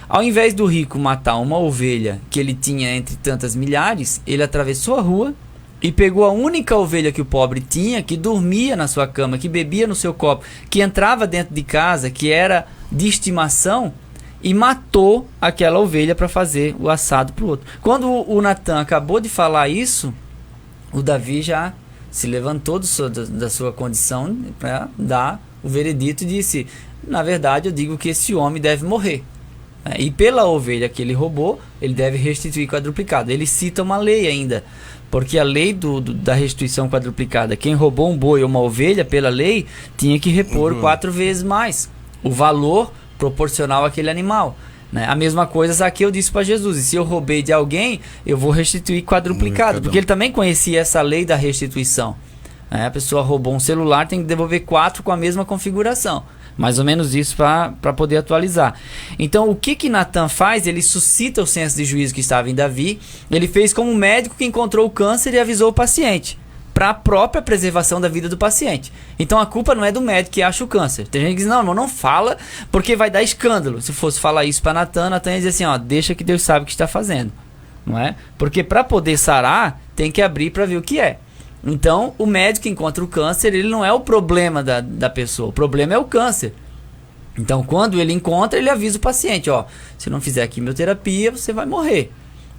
Speaker 7: Ao invés do rico matar uma ovelha que ele tinha entre tantas milhares, ele atravessou a rua e pegou a única ovelha que o pobre tinha, que dormia na sua cama, que bebia no seu copo, que entrava dentro de casa, que era de estimação, e matou aquela ovelha para fazer o assado para o outro. Quando o Natan acabou de falar isso, o Davi já se levantou da sua condição para dar o veredito e disse: na verdade, eu digo que esse homem deve morrer. E pela ovelha que ele roubou, ele deve restituir quadruplicado. Ele cita uma lei ainda, porque a lei da restituição quadruplicada, quem roubou um boi ou uma ovelha, pela lei, tinha que repor 4 vezes mais o valor proporcional àquele animal. A mesma coisa Zaqueu disse para Jesus: e se eu roubei de alguém, eu vou restituir quadruplicado, porque ele também conhecia essa lei da restituição. A pessoa roubou um celular, tem que devolver 4 com a mesma configuração. Mais ou menos isso para poder atualizar. Então, o que Natan faz? Ele suscita o senso de juízo que estava em Davi. Ele fez como um médico que encontrou o câncer e avisou o paciente, para a própria preservação da vida do paciente. Então, a culpa não é do médico que acha o câncer. Tem gente que diz: não, irmão, não fala, porque vai dar escândalo. Se fosse falar isso para Natan ia dizer assim: ó, deixa que Deus sabe o que está fazendo. Não é? Porque para poder sarar, tem que abrir para ver o que é. Então, o médico encontra o câncer, ele não é o problema da pessoa, o problema é o câncer. Então, quando ele encontra, ele avisa o paciente: ó, se não fizer quimioterapia, você vai morrer.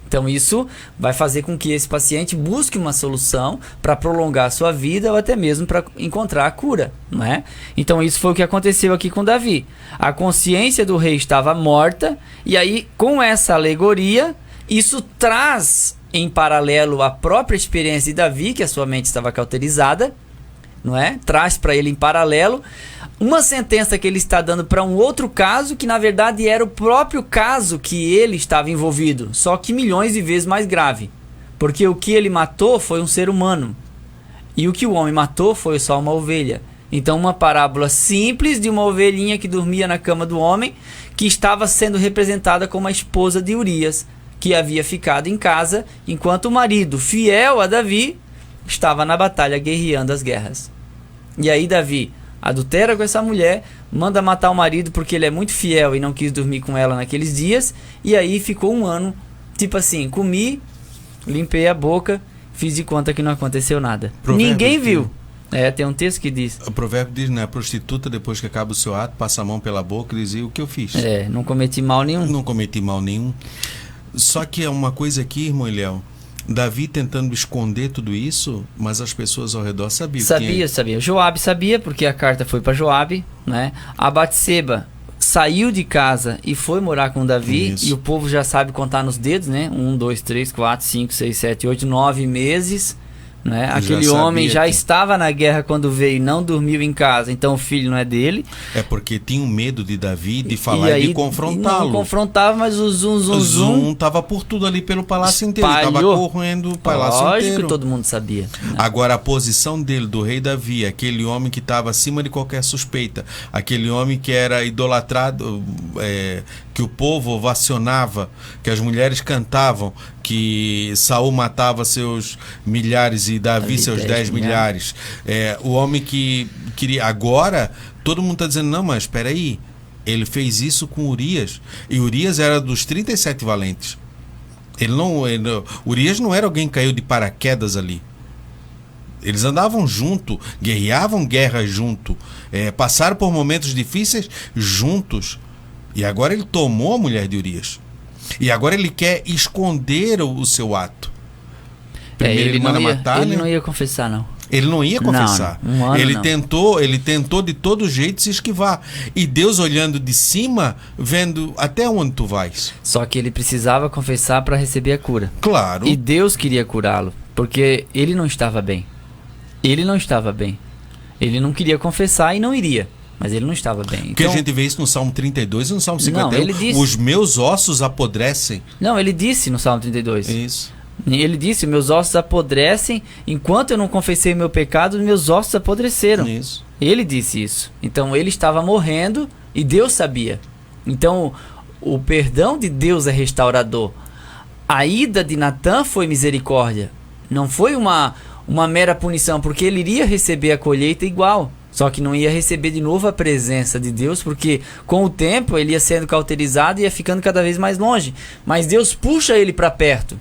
Speaker 7: Então, isso vai fazer com que esse paciente busque uma solução para prolongar a sua vida ou até mesmo para encontrar a cura, não é? Então, isso foi o que aconteceu aqui com Davi. A consciência do rei estava morta, e aí, com essa alegoria, isso traz em paralelo a própria experiência de Davi, que a sua mente estava cauterizada, não é? Traz para ele em paralelo uma sentença que ele está dando para um outro caso, que na verdade era o próprio caso que ele estava envolvido, só que milhões de vezes mais grave. Porque o que ele matou foi um ser humano, e o que o homem matou foi só uma ovelha. Então, uma parábola simples de uma ovelhinha que dormia na cama do homem, que estava sendo representada como a esposa de Urias, que havia ficado em casa, enquanto o marido, fiel a Davi, estava na batalha guerreando as guerras. E aí Davi adultera com essa mulher, manda matar o marido porque ele é muito fiel e não quis dormir com ela naqueles dias, e aí ficou um ano, tipo assim, comi, limpei a boca, fiz de conta que não aconteceu nada. Ninguém viu. Tem um texto que diz...
Speaker 5: O provérbio diz, né? A prostituta, depois que acaba o seu ato, passa a mão pela boca e diz: o que eu fiz?
Speaker 7: Não cometi mal nenhum.
Speaker 5: Não cometi mal nenhum. Só que é uma coisa aqui, irmão Eliel, Davi tentando esconder tudo isso, mas as pessoas ao redor sabiam.
Speaker 7: Sabia. Joabe sabia, porque a carta foi para Joabe, né? A Batseba saiu de casa e foi morar com Davi. Isso. E o povo já sabe contar nos dedos, né? 1, 2, 3, 4, 5, 6, 7, 8, 9 meses. Né? Aquele homem já estava na guerra quando veio e não dormiu em casa, então o filho não é dele. É porque tinha um medo de Davi de falar e de confrontá-lo. Não confrontava, mas o zum estava por tudo ali pelo palácio inteiro. Estava correndo o palácio inteiro. Lógico que todo mundo sabia. Né? Agora, a posição dele, do rei Davi, aquele homem que estava acima de qualquer suspeita, aquele homem que era idolatrado, que o povo ovacionava, que as mulheres cantavam, que Saul matava seus milhares e Davi seus 10 milhares. O homem que queria... Agora, todo mundo está dizendo: não, mas espera aí, ele fez isso com Urias. E Urias era dos 37 valentes. Urias não era alguém que caiu de paraquedas ali. Eles andavam junto, guerreavam guerras junto, passaram por momentos difíceis juntos. E agora ele tomou a mulher de Urias. E agora ele quer esconder o seu ato. Primeiro ele manda matar, ele não ia confessar, não. Ele não ia confessar. Ele tentou de todo jeito se esquivar. E Deus, olhando de cima, vendo até onde tu vais. Só que ele precisava confessar para receber a cura. Claro. E Deus queria curá-lo, porque ele não estava bem. Ele não queria confessar e não iria. Mas ele não estava bem. Porque a gente vê isso no Salmo 32 e no Salmo 51. Não, ele disse, os meus ossos apodrecem. Não, ele disse no Salmo 32. Isso. Ele disse: meus ossos apodrecem, enquanto eu não confessei meu pecado, meus ossos apodreceram. Isso. Ele disse isso. Então ele estava morrendo e Deus sabia. Então o perdão de Deus é restaurador. A ida de Natan foi misericórdia. Não foi uma uma mera punição, porque ele iria receber a colheita igual, só que não ia receber de novo a presença de Deus, porque com o tempo ele ia sendo cauterizado e ia ficando cada vez mais longe. Mas Deus puxa ele para perto.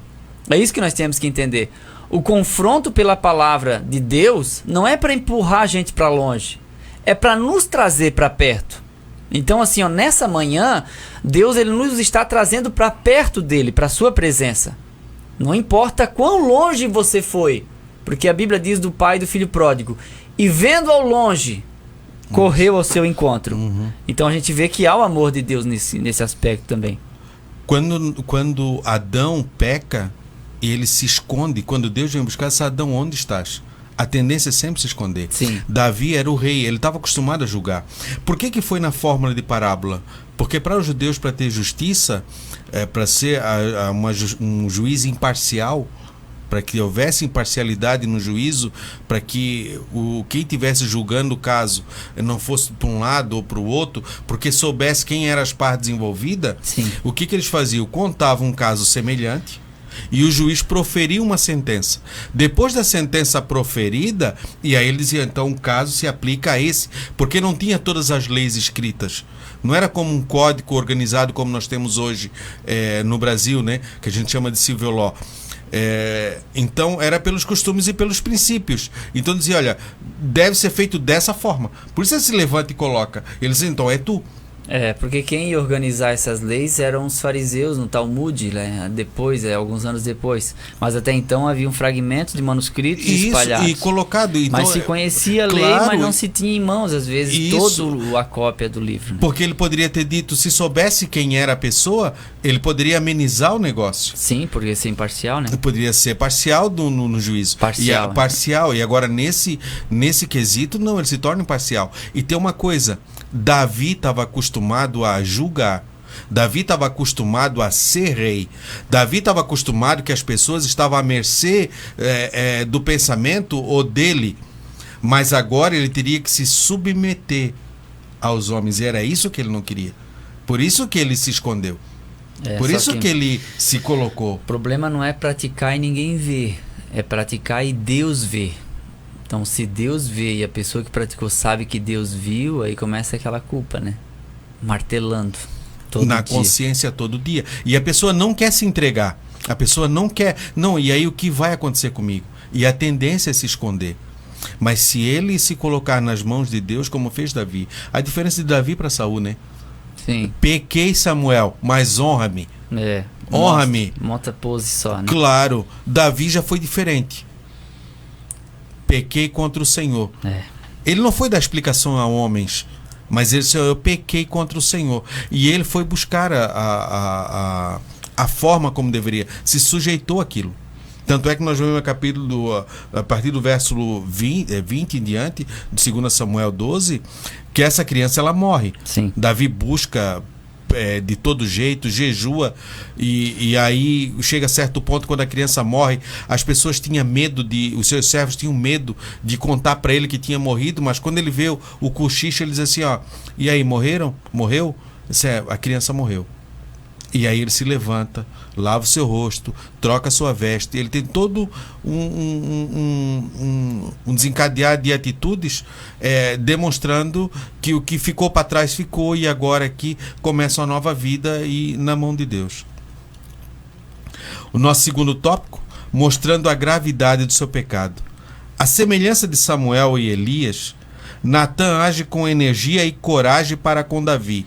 Speaker 7: É isso que nós temos que entender. O confronto pela palavra de Deus não é para empurrar a gente para longe, é para nos trazer para perto. Então assim, ó, nessa manhã, Deus ele nos está trazendo para perto dele, para sua presença. Não importa quão longe você foi, porque a Bíblia diz do pai e do filho pródigo, e vendo ao longe, correu ao seu encontro. Então a gente vê que há o amor de Deus nesse aspecto também.
Speaker 5: Quando Adão peca, ele se esconde. Quando Deus vem buscar, Adão, onde estás? A tendência é sempre se esconder.
Speaker 7: Sim.
Speaker 5: Davi era o rei, ele estava acostumado a julgar. Por que foi na fórmula de parábola? Porque para os judeus, para ter justiça, para ser um juiz imparcial, para que houvesse imparcialidade no juízo, para que quem estivesse julgando o caso não fosse para um lado ou para o outro, porque soubesse quem eram as partes envolvidas.
Speaker 7: Sim.
Speaker 5: O que eles faziam? Contavam um caso semelhante e o juiz proferia uma sentença. Depois da sentença proferida, e aí ele dizia, então o caso se aplica a esse, porque não tinha todas as leis escritas. Não era como um código organizado como nós temos hoje no Brasil, né? Que a gente chama de civil law. Então era pelos costumes e pelos princípios. Então dizia, olha, deve ser feito dessa forma. Por isso ele se levanta e coloca. Ele diz, então é tu.
Speaker 7: Porque quem ia organizar essas leis eram os fariseus no Talmud, né? Depois, alguns anos depois. Mas até então havia um fragmento de manuscritos espalhados.
Speaker 5: E colocado. Então,
Speaker 7: mas se conhecia a lei,
Speaker 5: claro,
Speaker 7: mas não se tinha em mãos, às vezes, toda a cópia do livro. Né?
Speaker 5: Porque ele poderia ter dito, se soubesse quem era a pessoa, ele poderia amenizar o negócio.
Speaker 7: Sim, poderia ser imparcial, né?
Speaker 5: Poderia ser parcial no juízo.
Speaker 7: Parcial.
Speaker 5: Parcial. E agora, nesse quesito, não, ele se torna imparcial. E tem uma coisa, Davi estava acostumado a julgar. Davi estava acostumado a ser rei. Davi estava acostumado que as pessoas estavam à mercê do pensamento ou dele. Mas agora ele teria que se submeter aos homens. E era isso que ele não queria. Por isso que ele se escondeu. Por isso que ele se colocou.
Speaker 7: O problema não é praticar e ninguém vê. É praticar e Deus vê. Então, se Deus vê e a pessoa que praticou sabe que Deus viu, aí começa aquela culpa, né? Martelando todo dia. Na
Speaker 5: consciência todo dia. E a pessoa não quer se entregar. A pessoa não quer. Não, e aí o que vai acontecer comigo? E a tendência é se esconder. Mas se ele se colocar nas mãos de Deus, como fez Davi. A diferença de Davi para Saul, né?
Speaker 7: Sim.
Speaker 5: Pequei, Samuel, mas honra-me. Honra-me.
Speaker 7: Monta pose só, né?
Speaker 5: Claro. Davi já foi diferente. Pequei contra o Senhor. Ele não foi dar explicação a homens, mas ele disse, eu pequei contra o Senhor. E ele foi buscar a forma como deveria. Se sujeitou àquilo. Tanto é que nós vemos no capítulo, a partir do verso 20 em diante, de 2 Samuel 12, que essa criança ela morre.
Speaker 7: Sim.
Speaker 5: Davi busca de todo jeito, jejua, e aí chega a certo ponto, quando a criança morre, as pessoas tinham medo os seus servos tinham medo de contar para ele que tinha morrido, mas quando ele vê o cochicho, ele diz assim, e aí, morreu? A criança morreu. E aí ele se levanta, lava o seu rosto, troca a sua veste. Ele tem todo um desencadear de atitudes demonstrando que o que ficou para trás ficou e agora aqui começa uma nova vida e na mão de Deus. O nosso segundo tópico, mostrando a gravidade do seu pecado. A semelhança de Samuel e Elias, Natã age com energia e coragem para com Davi,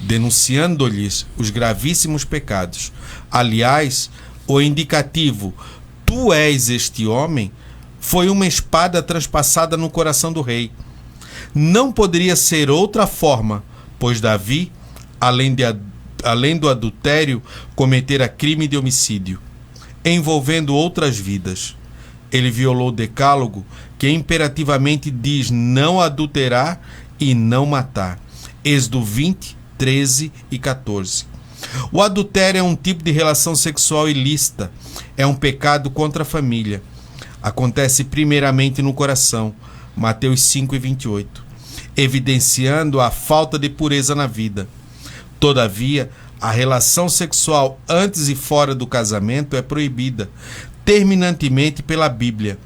Speaker 5: denunciando-lhes os gravíssimos pecados. Aliás, o indicativo, tu és este homem, foi uma espada transpassada no coração do rei. Não poderia ser outra forma, pois Davi, além do adultério, cometera crime de homicídio, envolvendo outras vidas. Ele violou o decálogo, que imperativamente diz não adulterar e não matar. Êxodo 20, 13 e 14. O adultério é um tipo de relação sexual ilícita. É um pecado contra a família. Acontece primeiramente no coração. Mateus 5 e 28. Evidenciando a falta de pureza na vida. Todavia, a relação sexual antes e fora do casamento é proibida, terminantemente pela Bíblia.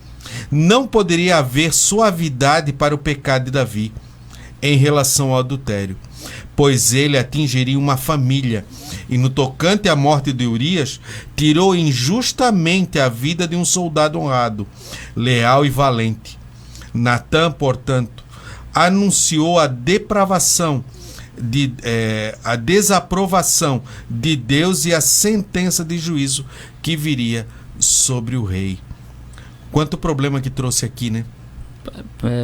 Speaker 5: Não poderia haver suavidade para o pecado de Davi em relação ao adultério, pois ele atingiria uma família, e no tocante à morte de Urias, tirou injustamente a vida de um soldado honrado, leal e valente. Natã, portanto, anunciou a depravação, a desaprovação de Deus e a sentença de juízo que viria sobre o rei. Quanto problema que trouxe aqui, né?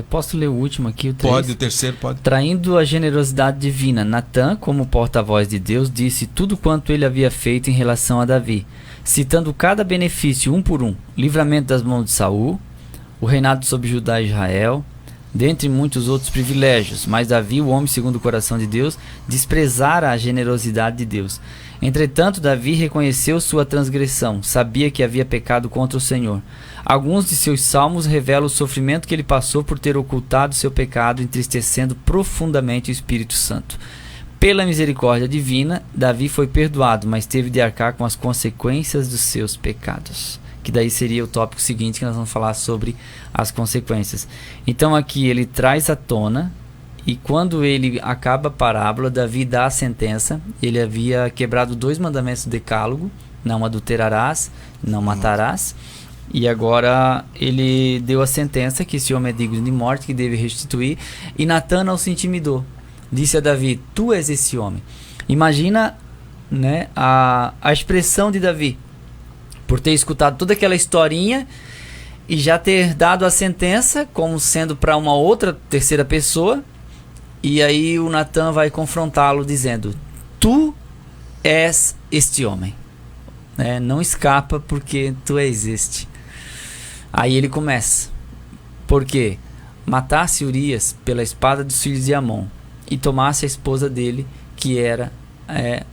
Speaker 7: Posso ler o último aqui, o 3?
Speaker 5: Pode, o terceiro pode.
Speaker 7: Traindo a generosidade divina, Natã, como porta-voz de Deus, disse tudo quanto ele havia feito em relação a Davi, citando cada benefício um por um: livramento das mãos de Saul, o reinado sobre Judá e Israel, dentre muitos outros privilégios. Mas Davi, o homem segundo o coração de Deus, desprezara a generosidade de Deus. Entretanto, Davi reconheceu sua transgressão, sabia que havia pecado contra o Senhor. Alguns de seus salmos revelam o sofrimento que ele passou por ter ocultado seu pecado, entristecendo profundamente o Espírito Santo. Pela misericórdia divina, Davi foi perdoado, mas teve de arcar com as consequências dos seus pecados. Que daí seria o tópico seguinte, que nós vamos falar sobre as consequências. Então aqui ele traz à tona, e quando ele acaba a parábola, Davi dá a sentença. Ele havia quebrado 2 mandamentos do decálogo: não adulterarás, não matarás. E agora ele deu a sentença que esse homem é digno de morte, que deve restituir. E Natã não se intimidou. Disse a Davi: tu és esse homem. Imagina, né, a expressão de Davi, por ter escutado toda aquela historinha e já ter dado a sentença como sendo para uma outra terceira pessoa. E aí o Natã vai confrontá-lo dizendo: tu és este homem, não escapa, porque tu és este. Aí ele começa: porque matasse Urias pela espada dos filhos de Amon e tomasse a esposa dele, que era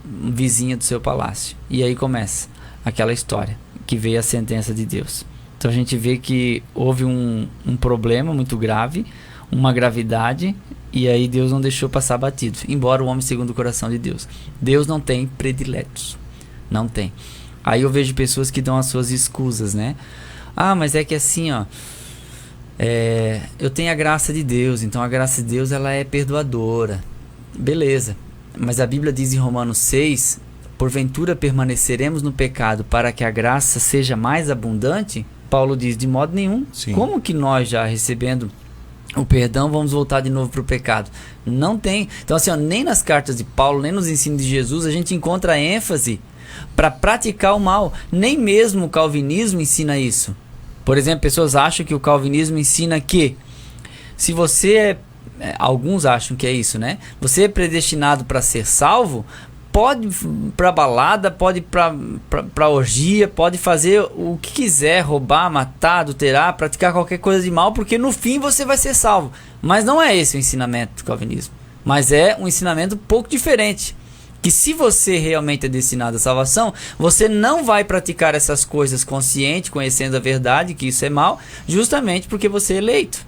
Speaker 7: vizinha do seu palácio. E aí começa aquela história que veio a sentença de Deus. Então a gente vê que houve um problema muito grave, uma gravidade, e aí Deus não deixou passar batido, embora o homem segundo o coração de Deus. Deus não tem prediletos, não tem. Aí eu vejo pessoas que dão as suas escusas, né? Ah, mas é que assim, ó, eu tenho a graça de Deus, então a graça de Deus ela é perdoadora. Beleza, mas a Bíblia diz em Romanos 6, porventura permaneceremos no pecado para que a graça seja mais abundante? Paulo diz: de modo nenhum. Sim. Como que nós, já recebendo o perdão, vamos voltar de novo para o pecado? Não tem. Então assim, ó, nem nas cartas de Paulo, nem nos ensinos de Jesus a gente encontra ênfase para praticar o mal. Nem mesmo o calvinismo ensina isso. Por exemplo, pessoas acham que o calvinismo ensina que se você alguns acham que é isso, né? Você é predestinado para ser salvo, pode ir pra balada, pode ir pra orgia, pode fazer o que quiser, roubar, matar, adulterar, praticar qualquer coisa de mal, porque no fim você vai ser salvo. Mas não é esse o ensinamento do calvinismo. Mas é um ensinamento um pouco diferente. Que se você realmente é destinado à salvação, você não vai praticar essas coisas consciente, conhecendo a verdade, que isso é mal, justamente porque você é eleito.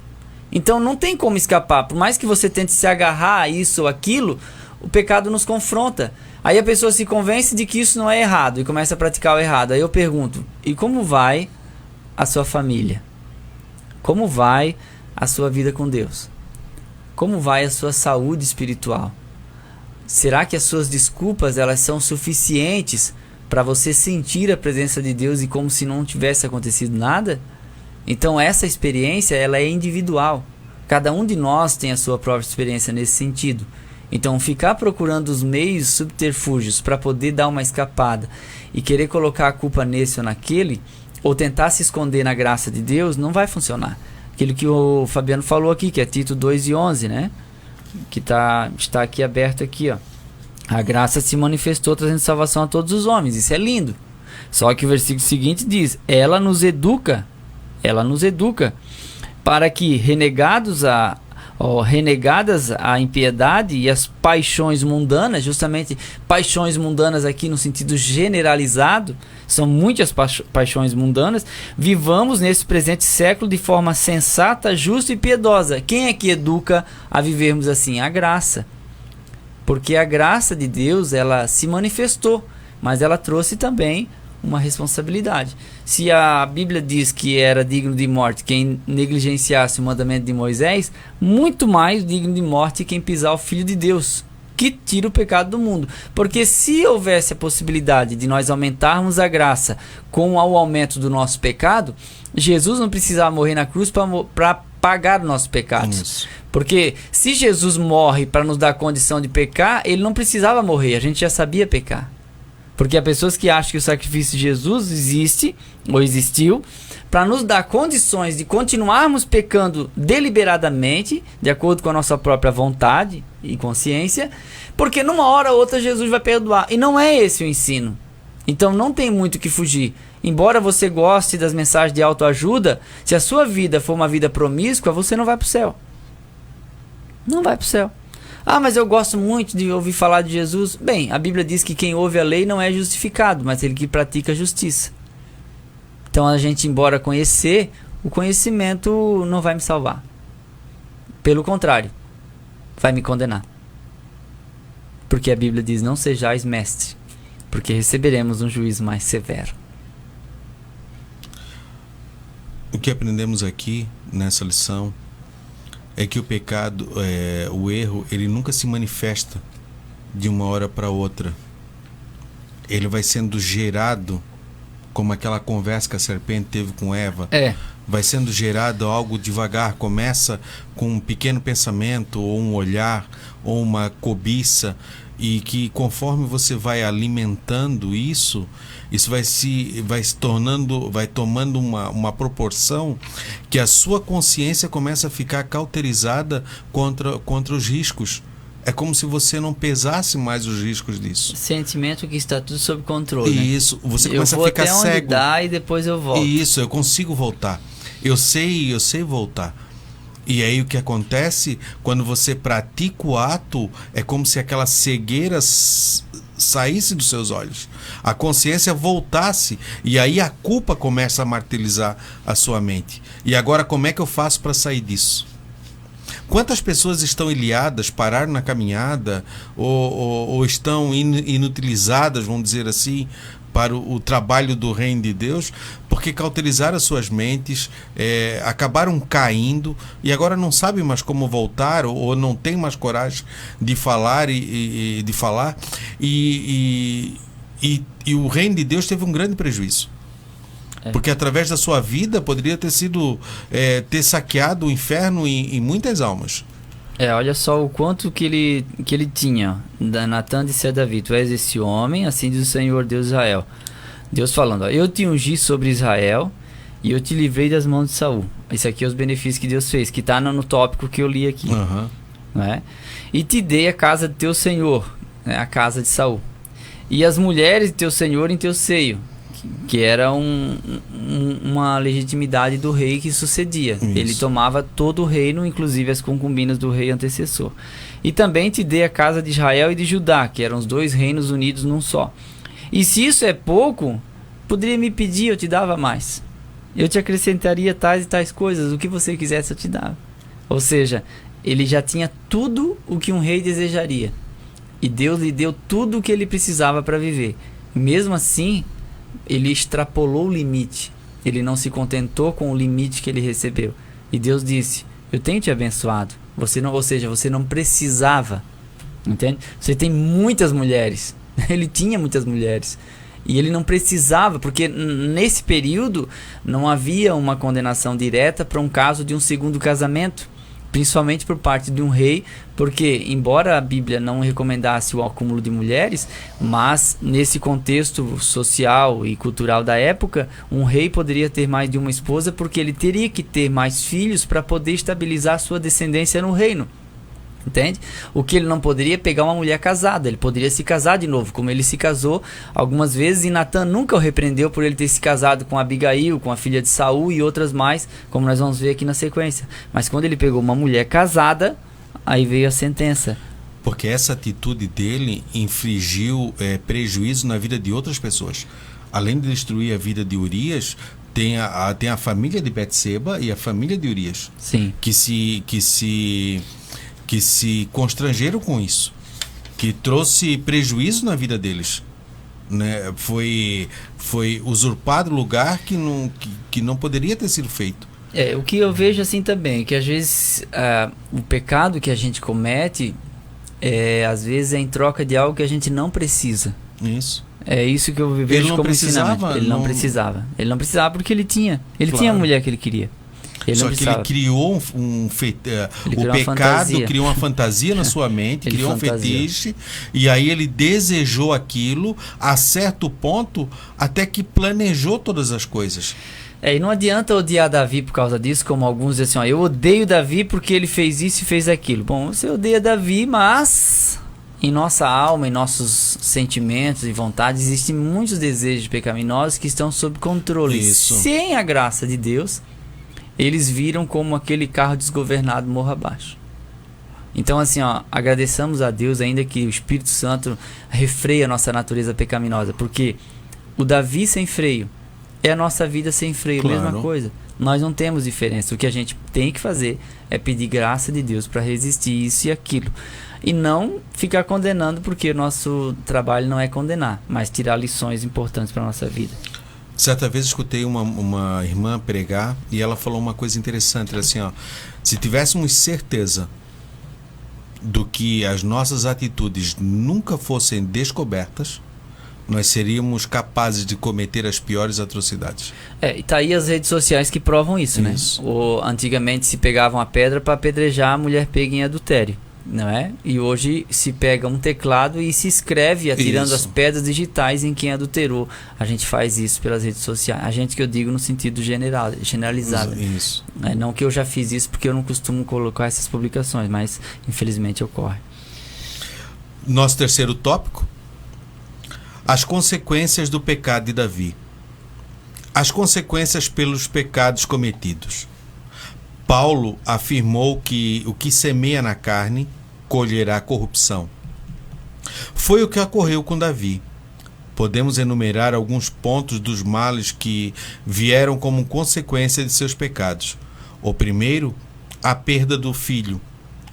Speaker 7: Então não tem como escapar. Por mais que você tente se agarrar a isso ou aquilo, o pecado nos confronta. Aí a pessoa se convence de que isso não é errado e começa a praticar o errado. Aí eu pergunto: e como vai a sua família? Como vai a sua vida com Deus? Como vai a sua saúde espiritual? Será que as suas desculpas elas são suficientes para você sentir a presença de Deus e como se não tivesse acontecido nada? Então essa experiência ela é individual. Cada um de nós tem a sua própria experiência nesse sentido. Então ficar procurando os meios subterfúgios para poder dar uma escapada e querer colocar a culpa nesse ou naquele, ou tentar se esconder na graça de Deus, não vai funcionar. Aquilo que o Fabiano falou aqui, que é Tito 2:11, né? Que está aqui aberto aqui, ó. A graça se manifestou trazendo salvação a todos os homens. Isso é lindo. Só que o versículo seguinte diz: ela nos educa para que renegadas a impiedade e as paixões mundanas, justamente paixões mundanas aqui no sentido generalizado, são muitas paixões mundanas, vivamos nesse presente século de forma sensata, justa e piedosa. Quem é que educa a vivermos assim? A graça. Porque a graça de Deus, ela se manifestou, mas ela trouxe também uma responsabilidade. Se a Bíblia diz que era digno de morte quem negligenciasse o mandamento de Moisés, muito mais digno de morte quem pisar o Filho de Deus, que tira o pecado do mundo. Porque se houvesse a possibilidade de nós aumentarmos a graça com o aumento do nosso pecado, Jesus não precisava morrer na cruz para pagar nossos pecados.
Speaker 5: Isso.
Speaker 7: Porque se Jesus morre para nos dar condição de pecar, ele não precisava morrer, a gente já sabia pecar. Porque há pessoas que acham que o sacrifício de Jesus existe, ou existiu, para nos dar condições de continuarmos pecando deliberadamente, de acordo com a nossa própria vontade e consciência, porque numa hora ou outra Jesus vai perdoar. E não é esse o ensino. Então não tem muito o que fugir. Embora você goste das mensagens de autoajuda, se a sua vida for uma vida promíscua, você não vai para o céu. Não vai para o céu. Ah, mas eu gosto muito de ouvir falar de Jesus. Bem, a Bíblia diz que quem ouve a lei não é justificado, mas ele que pratica a justiça. Então a gente, embora conhecer, o conhecimento não vai me salvar. Pelo contrário, vai me condenar. Porque a Bíblia diz, não sejais mestre, porque receberemos um juízo mais severo.
Speaker 5: O que aprendemos aqui nessa lição é que o pecado, o erro, ele nunca se manifesta de uma hora para outra. Ele vai sendo gerado, como aquela conversa que a serpente teve com Eva. Vai sendo gerado algo devagar. Começa com um pequeno pensamento, ou um olhar, ou uma cobiça, e que conforme você vai alimentando isso vai se tornando, vai tomando uma proporção que a sua consciência começa a ficar cauterizada contra os riscos. É como se você não pesasse mais os riscos disso.
Speaker 7: Sentimento que está tudo sob controle.
Speaker 5: Isso, você começa a ficar
Speaker 7: cego. Eu vou até onde dá e depois eu volto.
Speaker 5: Isso, eu consigo voltar. Eu sei voltar. E aí o que acontece quando você pratica o ato é como se aquela cegueira saísse dos seus olhos, a consciência voltasse, e aí a culpa começa a martirizar a sua mente. E agora como é que eu faço para sair disso? Quantas pessoas estão ilhadas, pararam na caminhada ou estão inutilizadas, vamos dizer assim, para o trabalho do reino de Deus, porque cauterizaram as suas mentes, acabaram caindo e agora não sabem mais como voltar, ou não tem mais coragem de falar e o reino de Deus teve um grande prejuízo. Porque através da sua vida poderia ter sido ter saqueado o inferno em muitas almas.
Speaker 7: Olha só o quanto que ele tinha. Natan disse a Davi, tu és esse homem, assim diz o Senhor Deus de Israel. Deus falando, eu te ungi sobre Israel e eu te livrei das mãos de Saul. Esse aqui é os benefícios que Deus fez, que está no tópico que eu li aqui. Né? E te dei a casa de teu Senhor, né? A casa de Saul. E as mulheres de teu Senhor em teu seio, que era uma legitimidade do rei que sucedia. Isso. Ele tomava todo o reino, inclusive as concubinas do rei antecessor. E também te dei a casa de Israel e de Judá, que eram os dois reinos unidos num só. E se isso é pouco, poderia me pedir, eu te dava mais. Eu te acrescentaria tais e tais coisas, o que você quisesse eu te dava. Ou seja, ele já tinha tudo o que um rei desejaria. E Deus lhe deu tudo o que ele precisava para viver. E mesmo assim, ele extrapolou o limite. Ele não se contentou com o limite que ele recebeu. E Deus disse, eu tenho te abençoado. Você não precisava. Entende? Você tem muitas mulheres. Ele tinha muitas mulheres. E ele não precisava, porque nesse período não havia uma condenação direta para um caso de um segundo casamento. Principalmente por parte de um rei, porque embora a Bíblia não recomendasse o acúmulo de mulheres, mas nesse contexto social e cultural da época, um rei poderia ter mais de uma esposa porque ele teria que ter mais filhos para poder estabilizar sua descendência no reino. Entende? O que ele não poderia pegar uma mulher casada, ele poderia se casar de novo, como ele se casou algumas vezes, e Natan nunca o repreendeu por ele ter se casado com Abigail, com a filha de Saul e outras mais, como nós vamos ver aqui na sequência. Mas quando ele pegou uma mulher casada, aí veio a sentença.
Speaker 5: Porque essa atitude dele infligiu prejuízo na vida de outras pessoas. Além de destruir a vida de Urias, tem a família de Betseba e a família de Urias.
Speaker 7: Sim.
Speaker 5: Que se constrangeram com isso, que trouxe prejuízo na vida deles, né? Foi usurpado lugar que não poderia ter sido feito.
Speaker 7: O que eu vejo assim também, que às vezes o pecado que a gente comete, às vezes é em troca de algo que a gente não precisa.
Speaker 5: Isso.
Speaker 7: É isso que eu vejo como ensinamento. Ele não precisava. Ele não precisava porque ele tinha. Ele tinha a mulher que ele queria.
Speaker 5: Só que ele criou o pecado criou uma fantasia na sua mente, criou um fetiche, e aí ele desejou aquilo a certo ponto até que planejou todas as coisas.
Speaker 7: E não adianta odiar Davi por causa disso, como alguns dizem assim, eu odeio Davi porque ele fez isso e fez aquilo. Bom, você odeia Davi, mas em nossa alma, em nossos sentimentos e vontades, existem muitos desejos pecaminosos que estão sob controle.
Speaker 5: Isso.
Speaker 7: Sem a graça de Deus, eles viram como aquele carro desgovernado morra abaixo. Então assim, agradeçamos a Deus ainda que o Espírito Santo refreia a nossa natureza pecaminosa, porque o Davi sem freio é a nossa vida sem freio,
Speaker 5: claro.
Speaker 7: Mesma coisa. Nós não temos diferença. O que a gente tem que fazer é pedir graça de Deus para resistir isso e aquilo. E não ficar condenando, porque o nosso trabalho não é condenar, mas tirar lições importantes para a nossa vida.
Speaker 5: Certa vez escutei uma irmã pregar e ela falou uma coisa interessante, assim, se tivéssemos certeza do que as nossas atitudes nunca fossem descobertas, nós seríamos capazes de cometer as piores atrocidades.
Speaker 7: E tá aí as redes sociais que provam isso, né? Antigamente se pegavam a pedra para apedrejar a mulher pega em adultério, não é? E hoje se pega um teclado e se escreve atirando as pedras digitais em quem adulterou. A gente faz isso pelas redes sociais. A gente, que eu digo no sentido generalizado.
Speaker 5: Isso.
Speaker 7: Não que eu já fiz isso, porque eu não costumo colocar essas publicações, mas infelizmente ocorre.
Speaker 5: Nosso terceiro tópico: as consequências do pecado de Davi. As consequências pelos pecados cometidos. Paulo afirmou que o que semeia na carne colherá corrupção. Foi o que ocorreu com Davi. Podemos enumerar alguns pontos dos males que vieram como consequência de seus pecados. O primeiro, a perda do filho.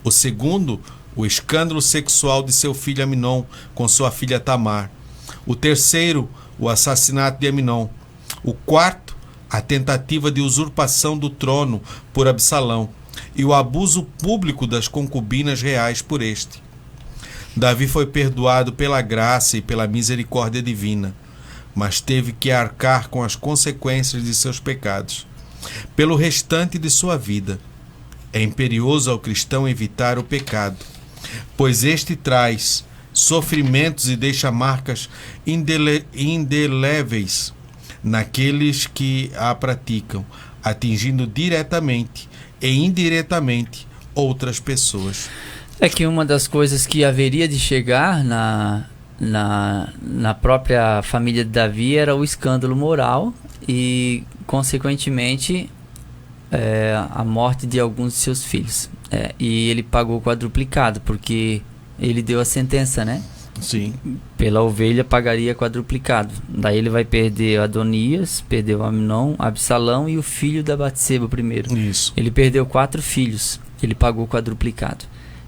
Speaker 5: O segundo, o escândalo sexual de seu filho Aminon com sua filha Tamar. O terceiro, o assassinato de Aminon. O quarto, a tentativa de usurpação do trono por Absalão e o abuso público das concubinas reais por este. Davi foi perdoado pela graça e pela misericórdia divina, mas teve que arcar com as consequências de seus pecados pelo restante de sua vida. É imperioso ao cristão evitar o pecado, pois este traz sofrimentos e deixa marcas indeléveis naqueles que a praticam, atingindo diretamente e indiretamente outras pessoas.
Speaker 7: É que uma das coisas que haveria de chegar na própria família de Davi era o escândalo moral e, consequentemente, a morte de alguns de seus filhos. E ele pagou quadruplicado, porque ele deu a sentença, né?
Speaker 5: Sim.
Speaker 7: Pela ovelha pagaria quadruplicado. Daí ele vai perder Adonias, perdeu Aminon, Absalão e o filho da Batseba primeiro.
Speaker 5: Isso.
Speaker 7: Ele perdeu 4 filhos. Ele pagou quadruplicado.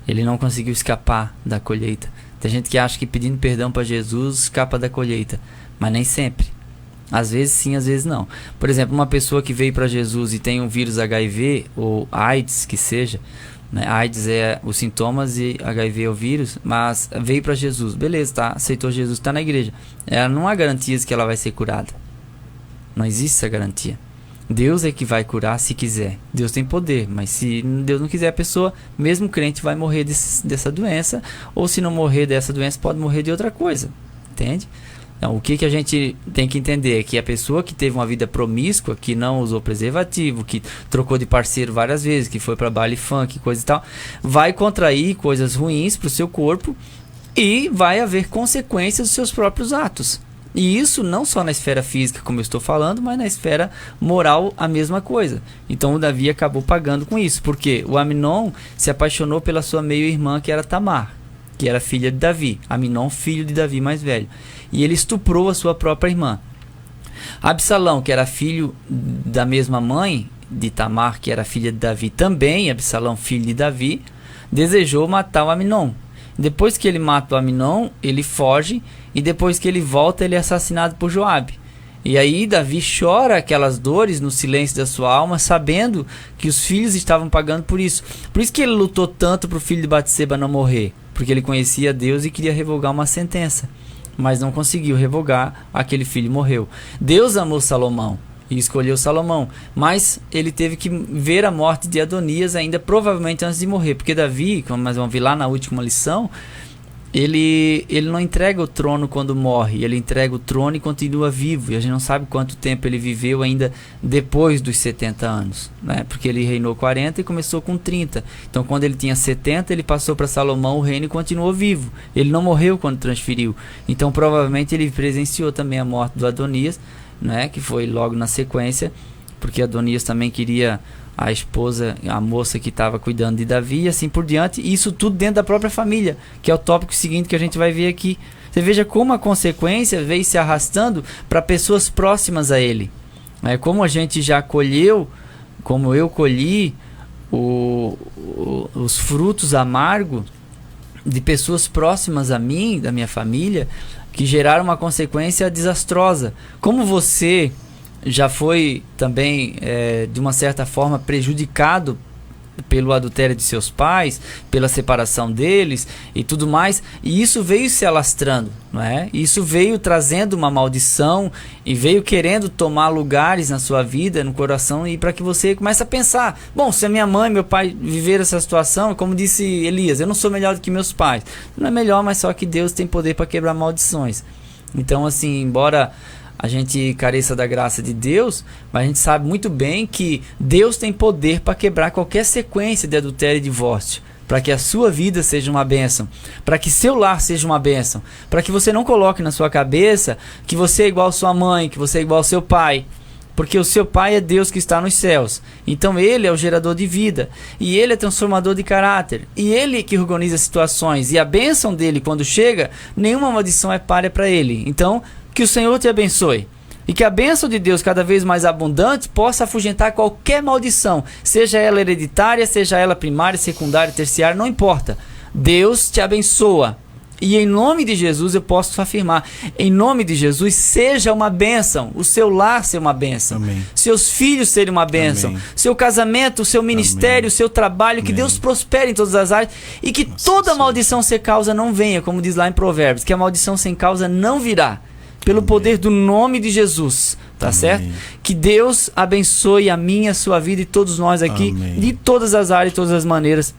Speaker 7: Ele não conseguiu escapar da colheita. Tem gente que acha que pedindo perdão para Jesus escapa da colheita, mas nem sempre. Às vezes sim, às vezes não. Por exemplo, uma pessoa que veio para Jesus e tem um vírus HIV ou AIDS, que seja, né? AIDS é os sintomas e HIV é o vírus, mas veio para Jesus, beleza, tá, aceitou Jesus, está na igreja. Não há garantias que ela vai ser curada. Não existe essa garantia. Deus é que vai curar se quiser. Deus tem poder, mas se Deus não quiser, a pessoa, mesmo crente, vai morrer dessa doença, ou se não morrer dessa doença, pode morrer de outra coisa. Entende? Então, o que a gente tem que entender é que a pessoa que teve uma vida promíscua, que não usou preservativo, que trocou de parceiro várias vezes, que foi para baile funk, coisa e tal, vai contrair coisas ruins para o seu corpo e vai haver consequências dos seus próprios atos. E isso não só na esfera física, como eu estou falando, mas na esfera moral a mesma coisa. Então o Davi acabou pagando com isso, porque o Aminon se apaixonou pela sua meio-irmã, que era Tamar, que era filha de Davi. Aminon, filho de Davi mais velho. E ele estuprou a sua própria irmã. Absalão, que era filho da mesma mãe de Tamar, que era filha de Davi também, Absalão, filho de Davi, desejou matar o Aminon. Depois que ele mata o Aminon, ele foge e depois que ele volta, ele é assassinado por Joabe. E aí Davi chora aquelas dores no silêncio da sua alma, sabendo que os filhos estavam pagando por isso. Por isso que ele lutou tanto para o filho de Batseba não morrer, porque ele conhecia Deus e queria revogar uma sentença, mas não conseguiu revogar, aquele filho morreu. Deus amou Salomão e escolheu Salomão, mas ele teve que ver a morte de Adonias ainda provavelmente antes de morrer, porque Davi, como nós vamos ver lá na última lição, ele não entrega o trono quando morre, ele entrega o trono e continua vivo, e a gente não sabe quanto tempo ele viveu ainda depois dos 70 anos, né? Porque ele reinou 40 e começou com 30, então quando ele tinha 70 ele passou para Salomão o reino e continuou vivo, ele não morreu quando transferiu, então provavelmente ele presenciou também a morte do Adonias, né? Que foi logo na sequência, porque Adonias também queria a esposa, a moça que estava cuidando de Davi, e assim por diante, e isso tudo dentro da própria família, que é o tópico seguinte que a gente vai ver aqui. Você veja como a consequência veio se arrastando para pessoas próximas a ele. Como a gente já colheu, como eu colhi os frutos amargos de pessoas próximas a mim, da minha família, que geraram uma consequência desastrosa. Como você já foi também, de uma certa forma, prejudicado pelo adultério de seus pais, pela separação deles e tudo mais, e isso veio se alastrando, não é? Isso veio trazendo uma maldição e veio querendo tomar lugares na sua vida, no coração, e para que você comece a pensar, bom, se a minha mãe e meu pai viveram essa situação, como disse Elias, eu não sou melhor do que meus pais. Não é melhor, mas só que Deus tem poder para quebrar maldições. Então, assim, embora a gente careça da graça de Deus, mas a gente sabe muito bem que Deus tem poder para quebrar qualquer sequência de adultério e divórcio, para que a sua vida seja uma bênção, para que seu lar seja uma bênção, para que você não coloque na sua cabeça que você é igual a sua mãe, que você é igual ao seu pai, porque o seu pai é Deus que está nos céus, então ele é o gerador de vida, e ele é transformador de caráter, e ele que organiza situações, e a bênção dele quando chega, nenhuma maldição é párea para ele. Então, que o Senhor te abençoe, e que a bênção de Deus cada vez mais abundante possa afugentar qualquer maldição, seja ela hereditária, seja ela primária, secundária, terciária, não importa. Deus te abençoa, e em nome de Jesus eu posso afirmar, em nome de Jesus seja uma bênção, o seu lar ser uma bênção,
Speaker 5: Amém.
Speaker 7: Seus filhos serem uma bênção,
Speaker 5: Amém.
Speaker 7: seu casamento, o seu ministério, o seu trabalho, que
Speaker 5: Amém.
Speaker 7: Deus prospere em todas as áreas, e que toda maldição sem causa não venha, como diz lá em Provérbios, que a maldição sem causa não virá, pelo poder do nome de Jesus, tá
Speaker 5: Amém.
Speaker 7: certo? Que Deus abençoe a minha, a sua vida e todos nós aqui,
Speaker 5: Amém.
Speaker 7: de todas as áreas, de todas as maneiras.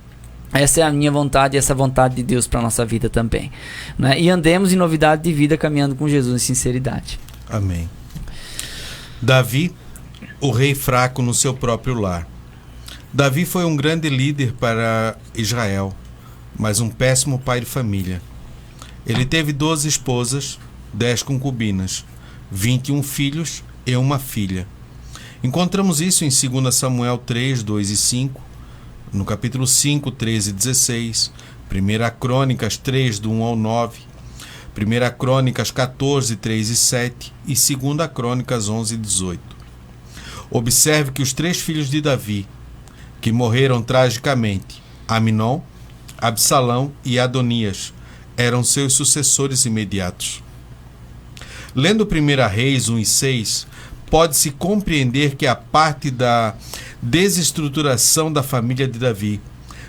Speaker 7: Essa é a minha vontade e essa vontade de Deus para a nossa vida também, né? E andemos em novidade de vida, caminhando com Jesus em sinceridade.
Speaker 5: Amém. Davi, o rei fraco no seu próprio lar. Davi foi um grande líder para Israel, mas um péssimo pai de família. Ele teve 12 esposas, 10 concubinas, 21 filhos e uma filha. Encontramos isso em 2 Samuel 3, 2 e 5, no capítulo 5, 13 e 16, 1 Crônicas 3, do 1 ao 9, 1 Crônicas 14, 3 e 7 e 2 Crônicas 11 e 18. Observe que os 3 filhos de Davi, que morreram tragicamente, Aminon, Absalão e Adonias, eram seus sucessores imediatos. Lendo 1 Reis 1 e 6, pode-se compreender que a parte da desestruturação da família de Davi,